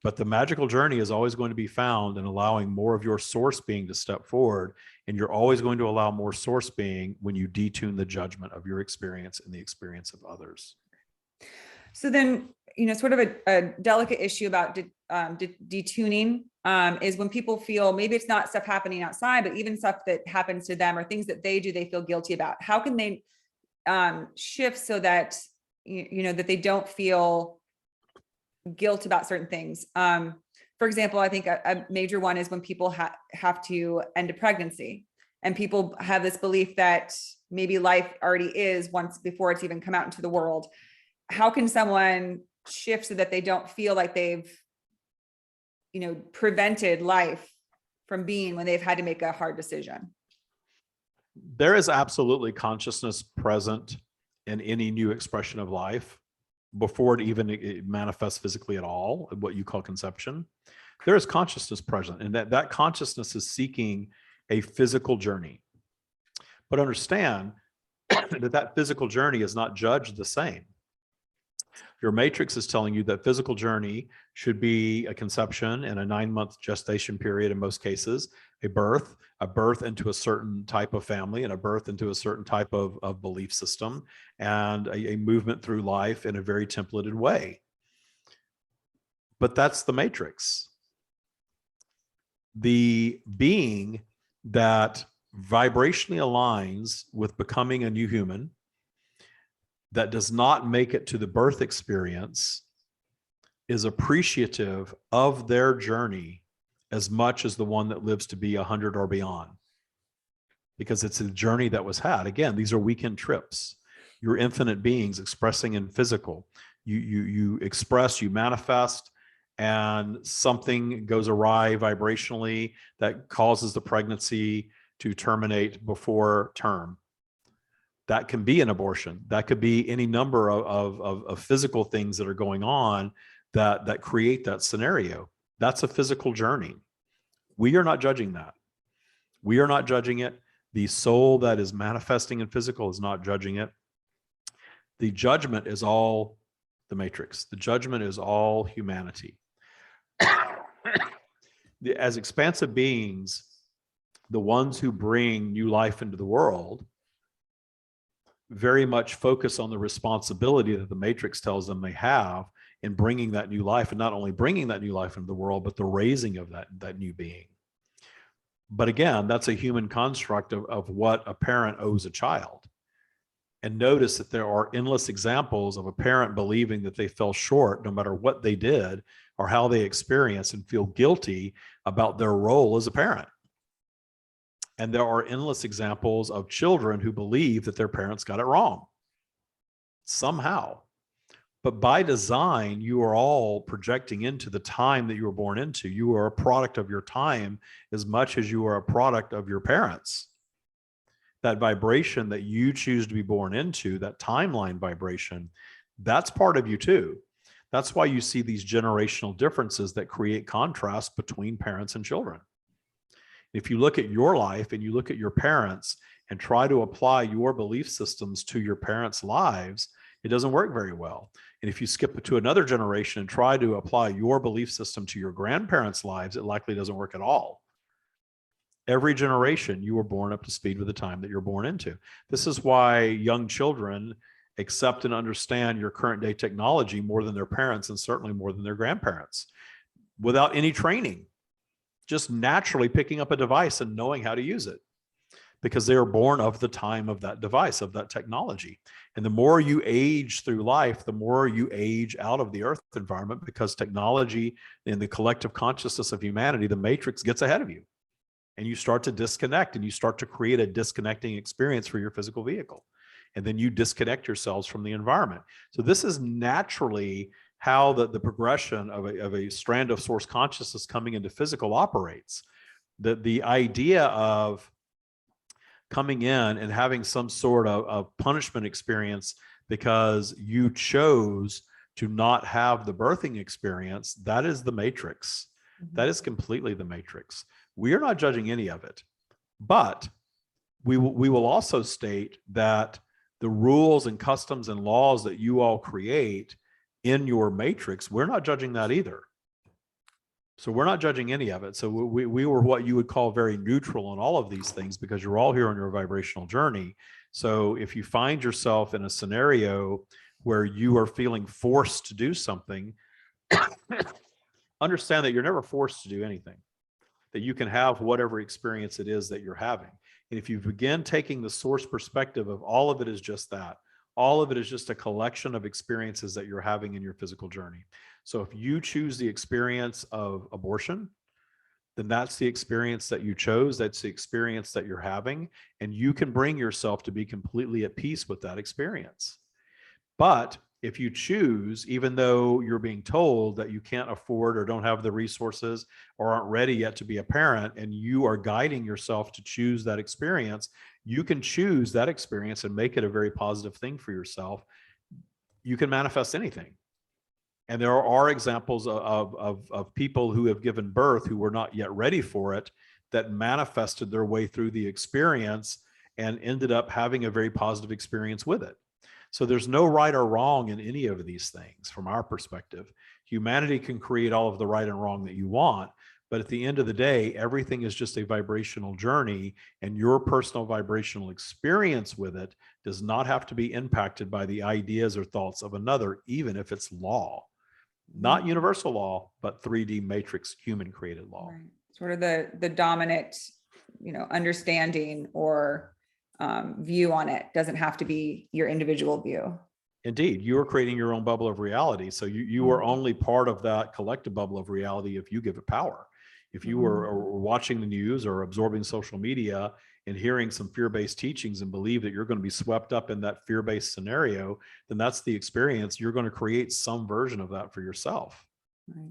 But the magical journey is always going to be found in allowing more of your source being to step forward. And you're always going to allow more source being when you detune the judgment of your experience and the experience of others. So then, sort of a delicate issue about detuning is when people feel maybe it's not stuff happening outside, but even stuff that happens to them or things that they do, they feel guilty about. How can they shift so that, that they don't feel guilt about certain things? For example, I think a major one is when people have to end a pregnancy, and people have this belief that maybe life already is once before it's even come out into the world. How can someone shift so that they don't feel like they've, prevented life from being when they've had to make a hard decision? There is absolutely consciousness present in any new expression of life before it manifests physically at all, what you call conception. There is consciousness present, and that consciousness is seeking a physical journey. But understand that physical journey is not judged the same. Your matrix is telling you that physical journey should be a conception and a 9-month gestation period in most cases, a birth into a certain type of family, and a birth into a certain type of belief system, and a movement through life in a very templated way. But that's the matrix. The being that vibrationally aligns with becoming a new human, that does not make it to the birth experience, is appreciative of their journey as much as the one that lives to be 100 or beyond, because it's a journey that was had. Again, these are weekend trips. You're infinite beings expressing in physical. You express, you manifest, and something goes awry vibrationally that causes the pregnancy to terminate before term. That can be an abortion. That could be any number of physical things that are going on that create that scenario. That's a physical journey. We are not judging that. We are not judging it. The soul that is manifesting in physical is not judging it. The judgment is all the matrix. The judgment is all humanity. As expansive beings, the ones who bring new life into the world very much focus on the responsibility that the matrix tells them they have in bringing that new life, and not only bringing that new life into the world, but the raising of that new being. But again, that's a human construct of what a parent owes a child. And notice that there are endless examples of a parent believing that they fell short no matter what they did or how they experience and feel guilty about their role as a parent. And there are endless examples of children who believe that their parents got it wrong somehow. But by design, you are all projecting into the time that you were born into. You are a product of your time as much as you are a product of your parents. That vibration that you choose to be born into, that timeline vibration, that's part of you too. That's why you see these generational differences that create contrast between parents and children. If you look at your life and you look at your parents and try to apply your belief systems to your parents' lives, it doesn't work very well. And if you skip to another generation and try to apply your belief system to your grandparents' lives, it likely doesn't work at all. Every generation, you were born up to speed with the time that you're born into. This is why young children accept and understand your current day technology more than their parents, and certainly more than their grandparents, without any training, just naturally picking up a device and knowing how to use it, because they are born of the time of that device, of that technology. And the more you age through life, the more you age out of the earth environment, because technology and the collective consciousness of humanity, the matrix, gets ahead of you. And you start to disconnect, and you start to create a disconnecting experience for your physical vehicle. And then you disconnect yourselves from the environment. So this is naturally how the progression of a strand of source consciousness coming into physical operates. The idea of coming in and having some sort of punishment experience because you chose to not have the birthing experience, that is the matrix. That is completely the matrix. We are not judging any of it, but we will also state that the rules and customs and laws that you all create in your matrix, we're not judging that either. So we're not judging any of it. So we were what you would call very neutral on all of these things, because you're all here on your vibrational journey. So if you find yourself in a scenario where you are feeling forced to do something, understand that you're never forced to do anything, that you can have whatever experience it is that you're having. And if you begin taking the source perspective of all of it is just that, all of it is just a collection of experiences that you're having in your physical journey. So if you choose the experience of abortion, then that's the experience that you chose. That's the experience that you're having. And you can bring yourself to be completely at peace with that experience. But if you choose, even though you're being told that you can't afford or don't have the resources or aren't ready yet to be a parent, and you are guiding yourself to choose that experience, you can choose that experience and make it a very positive thing for yourself. You can manifest anything. And there are examples of people who have given birth who were not yet ready for it, that manifested their way through the experience and ended up having a very positive experience with it. So there's no right or wrong in any of these things from our perspective. Humanity can create all of the right and wrong that you want, but at the end of the day, everything is just a vibrational journey, and your personal vibrational experience with it does not have to be impacted by the ideas or thoughts of another, even if it's law. Not universal law, but 3D matrix human created law. Right. Sort of the dominant, understanding or view on it doesn't have to be your individual view. Indeed, you are creating your own bubble of reality. So you are only part of that collective bubble of reality if you give it power. If you are watching the news or absorbing social media and hearing some fear-based teachings and believe that you're going to be swept up in that fear-based scenario, then that's the experience. You're going to create some version of that for yourself. Right.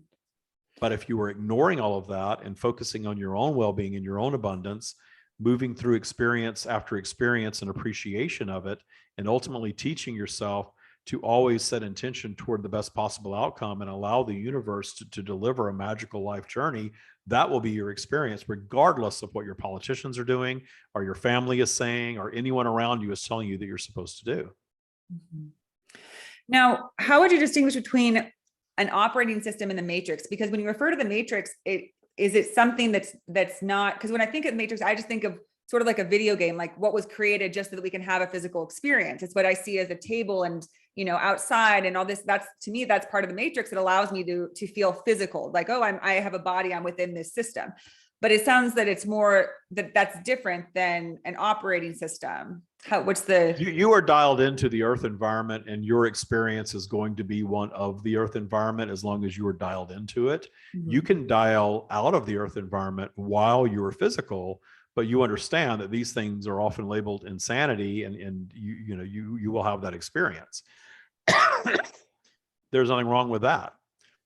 But if you were ignoring all of that and focusing on your own well-being and your own abundance, moving through experience after experience and appreciation of it, and ultimately teaching yourself to always set intention toward the best possible outcome and allow the universe to deliver a magical life journey, that will be your experience, regardless of what your politicians are doing or your family is saying or anyone around you is telling you that you're supposed to do. Mm-hmm. Now, how would you distinguish between an operating system and the matrix? Because when you refer to the matrix, is it something that's not, because when I think of matrix, I just think of sort of like a video game, like what was created just so that we can have a physical experience. It's what I see as a table and, outside and all this. That's, to me, that's part of the matrix. It allows me to feel physical, like, oh, I have a body, I'm within this system. But it sounds that it's more that's different than an operating system. What's the you are dialed into the earth environment, and your experience is going to be one of the earth environment as long as you are dialed into it. You can dial out of the earth environment while you're physical, but you understand that these things are often labeled insanity, and you will have that experience. There's nothing wrong with that.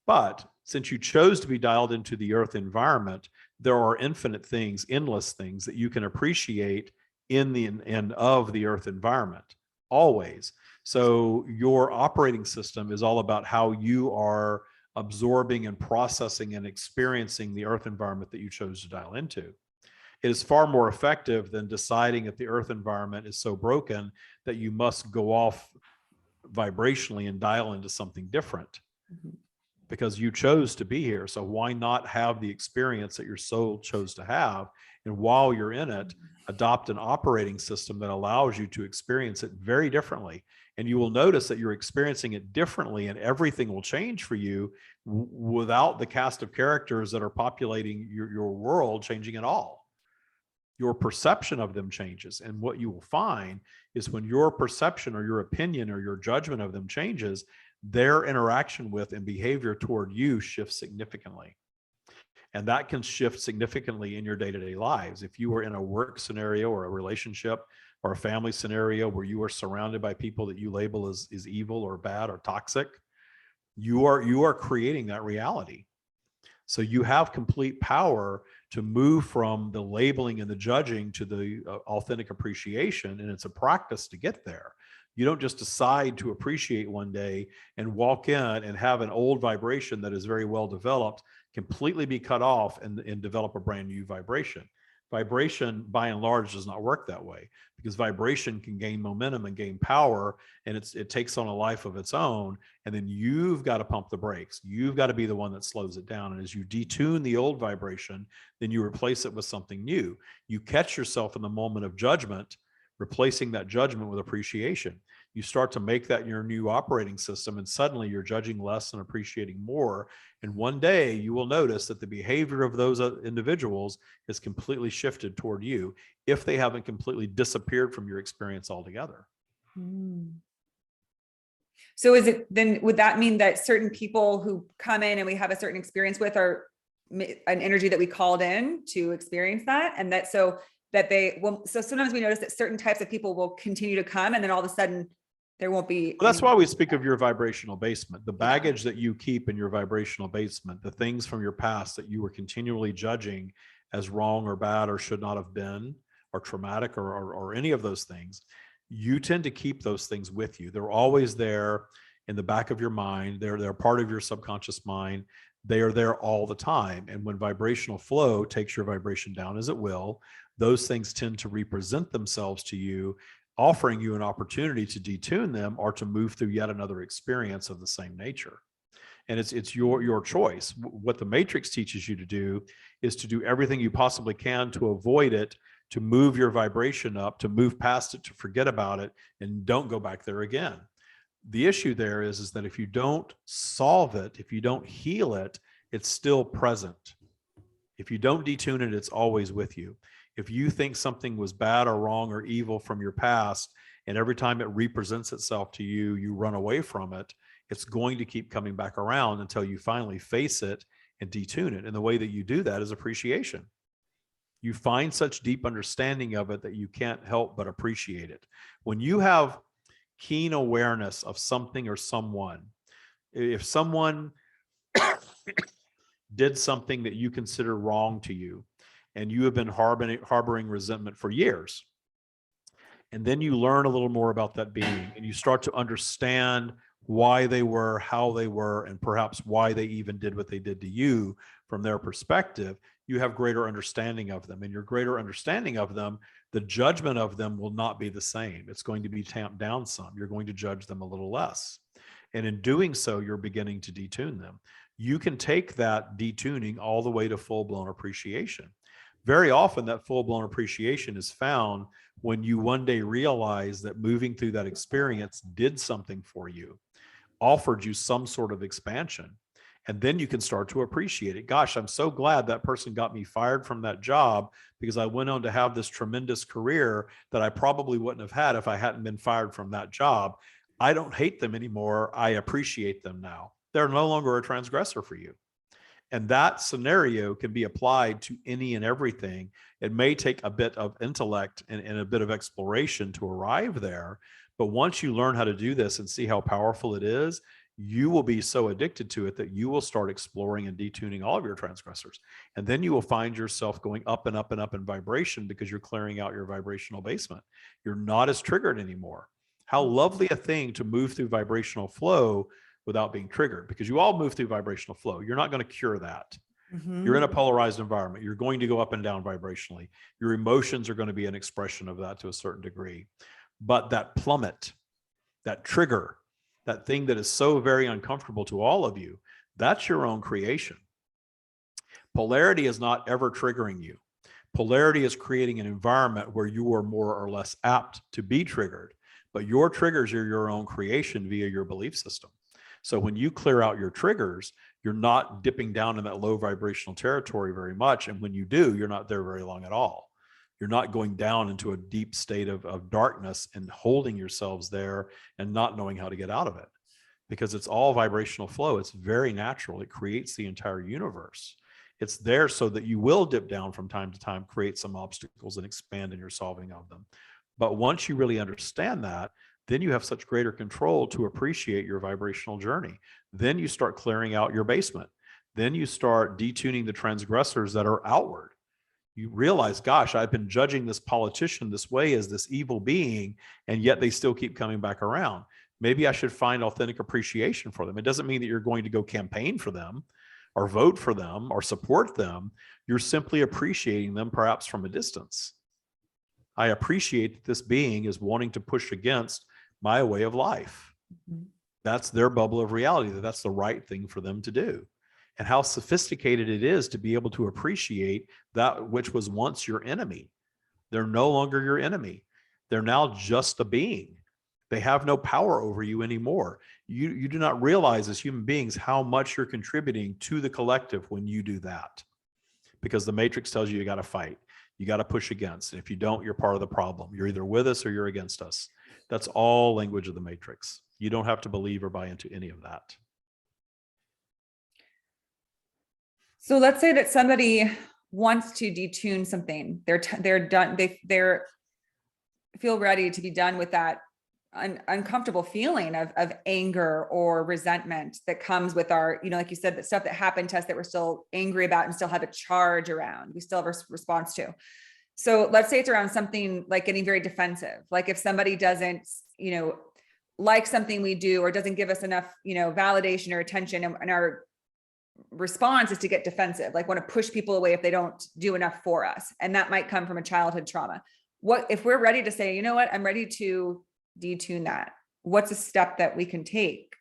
But since you chose to be dialed into the earth environment, there are infinite things, endless things that you can appreciate in the and of the earth environment, always. So your operating system is all about how you are absorbing and processing and experiencing the earth environment that you chose to dial into. It is far more effective than deciding that the earth environment is so broken that you must go off vibrationally and dial into something different. Because you chose to be here. So why not have the experience that your soul chose to have? And while you're in it, adopt an operating system that allows you to experience it very differently. And you will notice that you're experiencing it differently, and everything will change for you without the cast of characters that are populating your world changing at all. Your perception of them changes. And what you will find is when your perception or your opinion or your judgment of them changes, their interaction with and behavior toward you shifts significantly. And that can shift significantly in your day-to-day lives. If you are in a work scenario or a relationship or a family scenario where you are surrounded by people that you label as evil or bad or toxic, you are creating that reality. So you have complete power to move from the labeling and the judging to the authentic appreciation. And it's a practice to get there. You don't just decide to appreciate one day and walk in and have an old vibration that is very well developed completely be cut off and develop a brand new vibration. Vibration, by and large, does not work that way, because vibration can gain momentum and gain power, and it takes on a life of its own. And then you've got to pump the brakes. You've got to be the one that slows it down. And as you detune the old vibration, then you replace it with something new. You catch yourself in the moment of judgment, replacing that judgment with appreciation. You start to make that your new operating system, and suddenly you're judging less and appreciating more. And one day you will notice that the behavior of those individuals is completely shifted toward you, if they haven't completely disappeared from your experience altogether. So is it then, would that mean that certain people who come in and we have a certain experience with are an energy that we called in to experience that? And that so sometimes we notice that certain types of people will continue to come, and then all of a sudden there won't be. Well, that's why we speak of your vibrational basement, the baggage that you keep in your vibrational basement, the things from your past that you were continually judging as wrong or bad or should not have been, or traumatic or any of those things. You tend to keep those things with you. They're always there in the back of your mind. They're part of your subconscious mind. They are there all the time. And when vibrational flow takes your vibration down, as it will, those things tend to represent themselves to you, offering you an opportunity to detune them or to move through yet another experience of the same nature. And it's your choice. What the Matrix teaches you to do is to do everything you possibly can to avoid it, to move your vibration up, to move past it, to forget about it, and don't go back there again. The issue there is that if you don't solve it, if you don't heal it, it's still present. If you don't detune it, it's always with you. If you think something was bad or wrong or evil from your past, and every time it represents itself to you, you run away from it, it's going to keep coming back around until you finally face it and detune it. And the way that you do that is appreciation. You find such deep understanding of it that you can't help but appreciate it. When you have keen awareness of something or someone, if someone did something that you consider wrong to you, and you have been harboring resentment for years, and then you learn a little more about that being, and you start to understand why they were, how they were, and perhaps why they even did what they did to you from their perspective, you have greater understanding of them. And your greater understanding of them, the judgment of them will not be the same. It's going to be tamped down some. You're going to judge them a little less. And in doing so, you're beginning to detune them. You can take that detuning all the way to full-blown appreciation. Very often that full-blown appreciation is found when you one day realize that moving through that experience did something for you, offered you some sort of expansion. And then you can start to appreciate it. Gosh, I'm so glad that person got me fired from that job, because I went on to have this tremendous career that I probably wouldn't have had if I hadn't been fired from that job. I don't hate them anymore. I appreciate them now. They're no longer a transgressor for you. And that scenario can be applied to any and everything. It may take a bit of intellect and a bit of exploration to arrive there. But once you learn how to do this and see how powerful it is, you will be so addicted to it that you will start exploring and detuning all of your transgressors. And then you will find yourself going up and up and up in vibration, because you're clearing out your vibrational basement. You're not as triggered anymore. How lovely a thing to move through vibrational flow without being triggered, because you all move through vibrational flow. You're not going to cure that. You're in a polarized environment. You're going to go up and down vibrationally. Your emotions are going to be an expression of that to a certain degree. But that plummet, that trigger, that thing that is so very uncomfortable to all of you, that's your own creation. Polarity is not ever triggering you. Polarity is creating an environment where you are more or less apt to be triggered, but your triggers are your own creation via your belief system. So when you clear out your triggers, you're not dipping down in that low vibrational territory very much. And when you do, you're not there very long at all. You're not going down into a deep state of darkness and holding yourselves there and not knowing how to get out of it, because it's all vibrational flow. It's very natural. It creates the entire universe. It's there so that you will dip down from time to time, create some obstacles and expand in your solving of them. But once you really understand that, then you have such greater control to appreciate your vibrational journey. Then you start clearing out your basement. Then you start detuning the transgressors that are outward. You realize, gosh, I've been judging this politician this way as this evil being, and yet they still keep coming back around. Maybe I should find authentic appreciation for them. It doesn't mean that you're going to go campaign for them or vote for them or support them. You're simply appreciating them, perhaps from a distance. I appreciate that this being is wanting to push against my way of life. That's their bubble of reality, that's the right thing for them to do. And how sophisticated it is to be able to appreciate that which was once your enemy. They're no longer your enemy. They're now just a being. They have no power over you anymore. You do not realize as human beings how much you're contributing to the collective when you do that. Because the matrix tells you got to fight. You got to push against. And if you don't, you're part of the problem. You're either with us or you're against us. That's all language of the matrix. You don't have to believe or buy into any of that. So let's say that somebody wants to detune something. They're done. They feel ready to be done with that uncomfortable feeling of anger or resentment that comes with our, like you said, the stuff that happened to us that we're still angry about and still have a charge around. We still have a response to. So let's say it's around something like getting very defensive. Like if somebody doesn't, like something we do or doesn't give us enough, validation or attention, and our response is to get defensive, like want to push people away if they don't do enough for us. And that might come from a childhood trauma. What if we're ready to say, you know what, I'm ready to detune that? What's a step that we can take?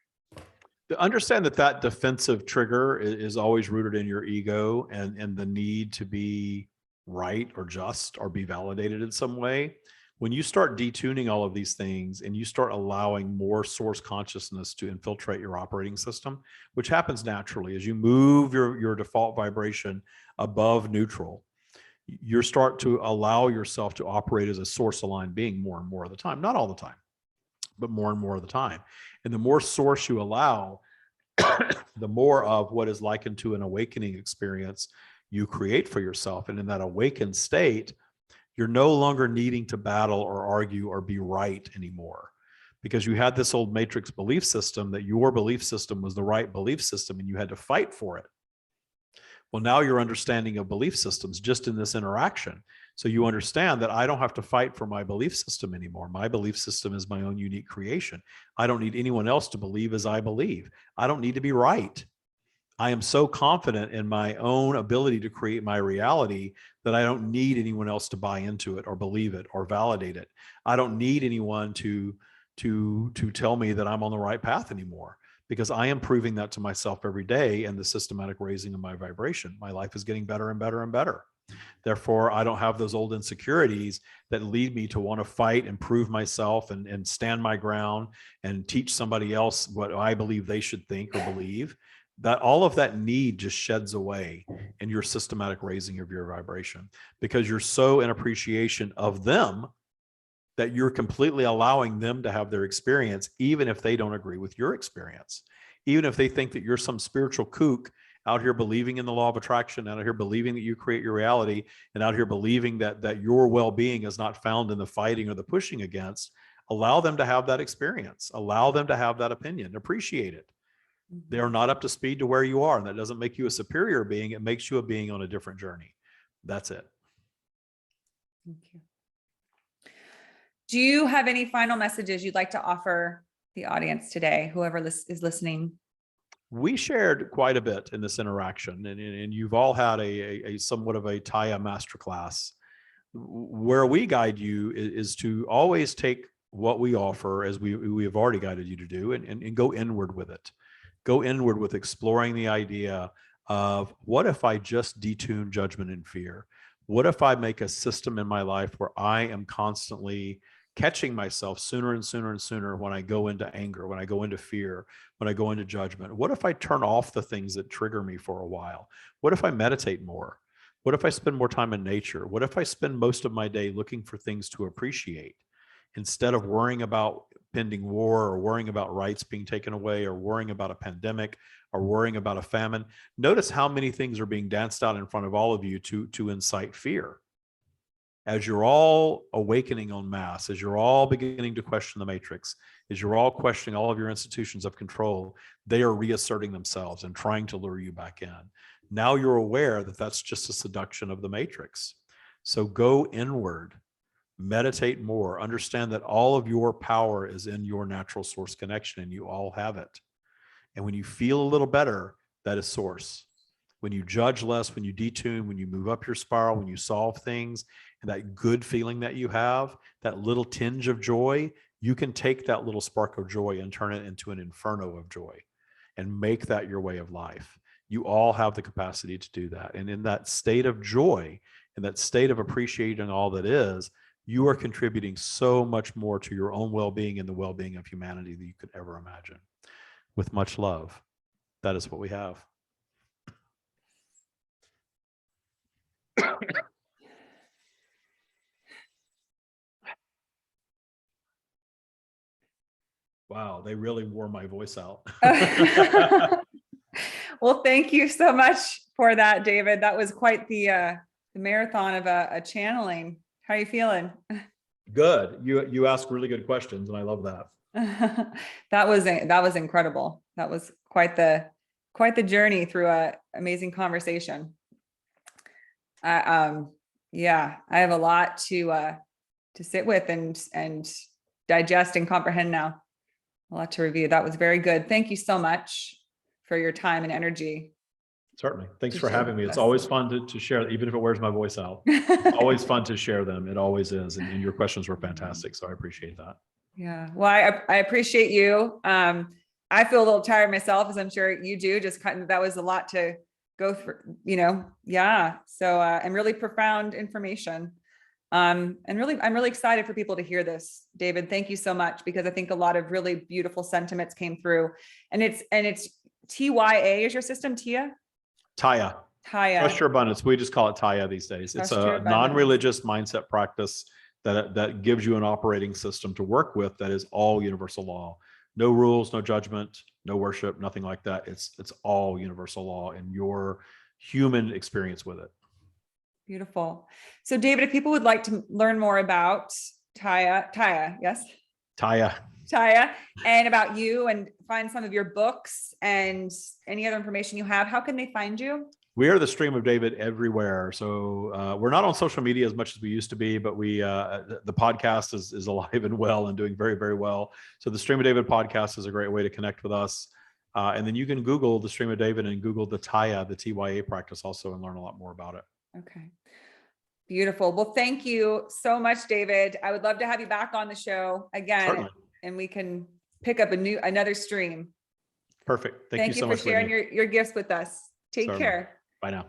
To understand that defensive trigger is always rooted in your ego and the need to be right or just or be validated in some way. When you start detuning all of these things and you start allowing more source consciousness to infiltrate your operating system, which happens naturally as you move your default vibration above neutral, you start to allow yourself to operate as a source aligned being more and more of the time. Not all the time, but more and more of the time. And the more source you allow, the more of what is likened to an awakening experience you create for yourself. And in that awakened state, you're no longer needing to battle or argue or be right anymore, because you had this old matrix belief system that your belief system was the right belief system and you had to fight for it. Well, now your understanding of belief systems just in this interaction. So you understand that I don't have to fight for my belief system anymore. My belief system is my own unique creation. I don't need anyone else to believe as I believe. I don't need to be right. I am so confident in my own ability to create my reality that I don't need anyone else to buy into it or believe it or validate it. I don't need anyone to tell me that I'm on the right path anymore, because I am proving that to myself every day in the systematic raising of my vibration. My life is getting better and better and better. Therefore, I don't have those old insecurities that lead me to want to fight and prove myself and stand my ground and teach somebody else what I believe they should think or believe. that all of that need just sheds away in your systematic raising of your vibration, because you're so in appreciation of them that you're completely allowing them to have their experience, even if they don't agree with your experience, even if they think that you're some spiritual kook out here believing in the law of attraction, out here believing that you create your reality, and out here believing that your well-being is not found in the fighting or the pushing against. Allow them to have that experience. Allow them to have that opinion. Appreciate it. They are not up to speed to where you are, and that doesn't make you a superior being. It makes you a being on a different journey. That's it. Thank you. Do you have any final messages you'd like to offer the audience today, whoever is listening? We shared quite a bit in this interaction, and you've all had a somewhat of a Taya masterclass. Where we guide you is to always take what we offer, as we have already guided you to do, and go inward with it. Go inward with exploring the idea of, what if I just detune judgment and fear? What if I make a system in my life where I am constantly catching myself sooner and sooner and sooner when I go into anger, when I go into fear, when I go into judgment? What if I turn off the things that trigger me for a while? What if I meditate more? What if I spend more time in nature? What if I spend most of my day looking for things to appreciate, instead of worrying about pending war, or worrying about rights being taken away, or worrying about a pandemic, or worrying about a famine? Notice how many things are being danced out in front of all of you to incite fear. As you're all awakening en masse, as you're all beginning to question the matrix, as you're all questioning all of your institutions of control, they are reasserting themselves and trying to lure you back in. Now you're aware that that's just a seduction of the matrix. So go inward, meditate more, understand that all of your power is in your natural source connection, and you all have it. And when you feel a little better, that is source. When you judge less, when you detune, when you move up your spiral, when you solve things, and that good feeling that you have, that little tinge of joy, you can take that little spark of joy and turn it into an inferno of joy and make that your way of life. You all have the capacity to do that. And in that state of joy, in that state of appreciating all that is, you are contributing so much more to your own well-being and the well-being of humanity than you could ever imagine. With much love, that is what we have. Wow, they really wore my voice out. Well, thank you so much for that, David. That was quite the marathon of a channeling. How are you feeling? Good. You ask really good questions, and I love that. That was incredible. That was quite the journey through a amazing conversation. Yeah, I have a lot to sit with and digest and comprehend now. A lot to review. That was very good. Thank you so much for your time and energy. Certainly. Thanks for having me. It's always fun to share, even if it wears my voice out. Always fun to share them. It always is. And your questions were fantastic. So I appreciate that. Yeah. Well, I appreciate you. I feel a little tired myself, as I'm sure you do. Just that was a lot to go through, yeah. So, and really profound information. And really, I'm really excited for people to hear this, David. Thank you so much, because I think a lot of really beautiful sentiments came through. And it's TYA is your system, Tia? Taya. Trust your abundance. We just call it Taya these days. It's a non-religious mindset practice that gives you an operating system to work with that is all universal law. No rules, no judgment, no worship, nothing like that. It's all universal law and your human experience with it. Beautiful. So David, if people would like to learn more about Taya, yes? Taya, and about you, and find some of your books and any other information you have, how can they find you? We are the Stream of David everywhere. So we're not on social media as much as we used to be, but the podcast is alive and well and doing very, very well. So the Stream of David podcast is a great way to connect with us. And then you can Google the Stream of David and Google the Taya, the TYA practice also, and learn a lot more about it. Okay. Beautiful. Well, thank you so much, David. I would love to have you back on the show again. Certainly. And we can pick up another stream. Perfect. Thank you so much. Thank you for sharing your gifts with us. Take care. Bye now.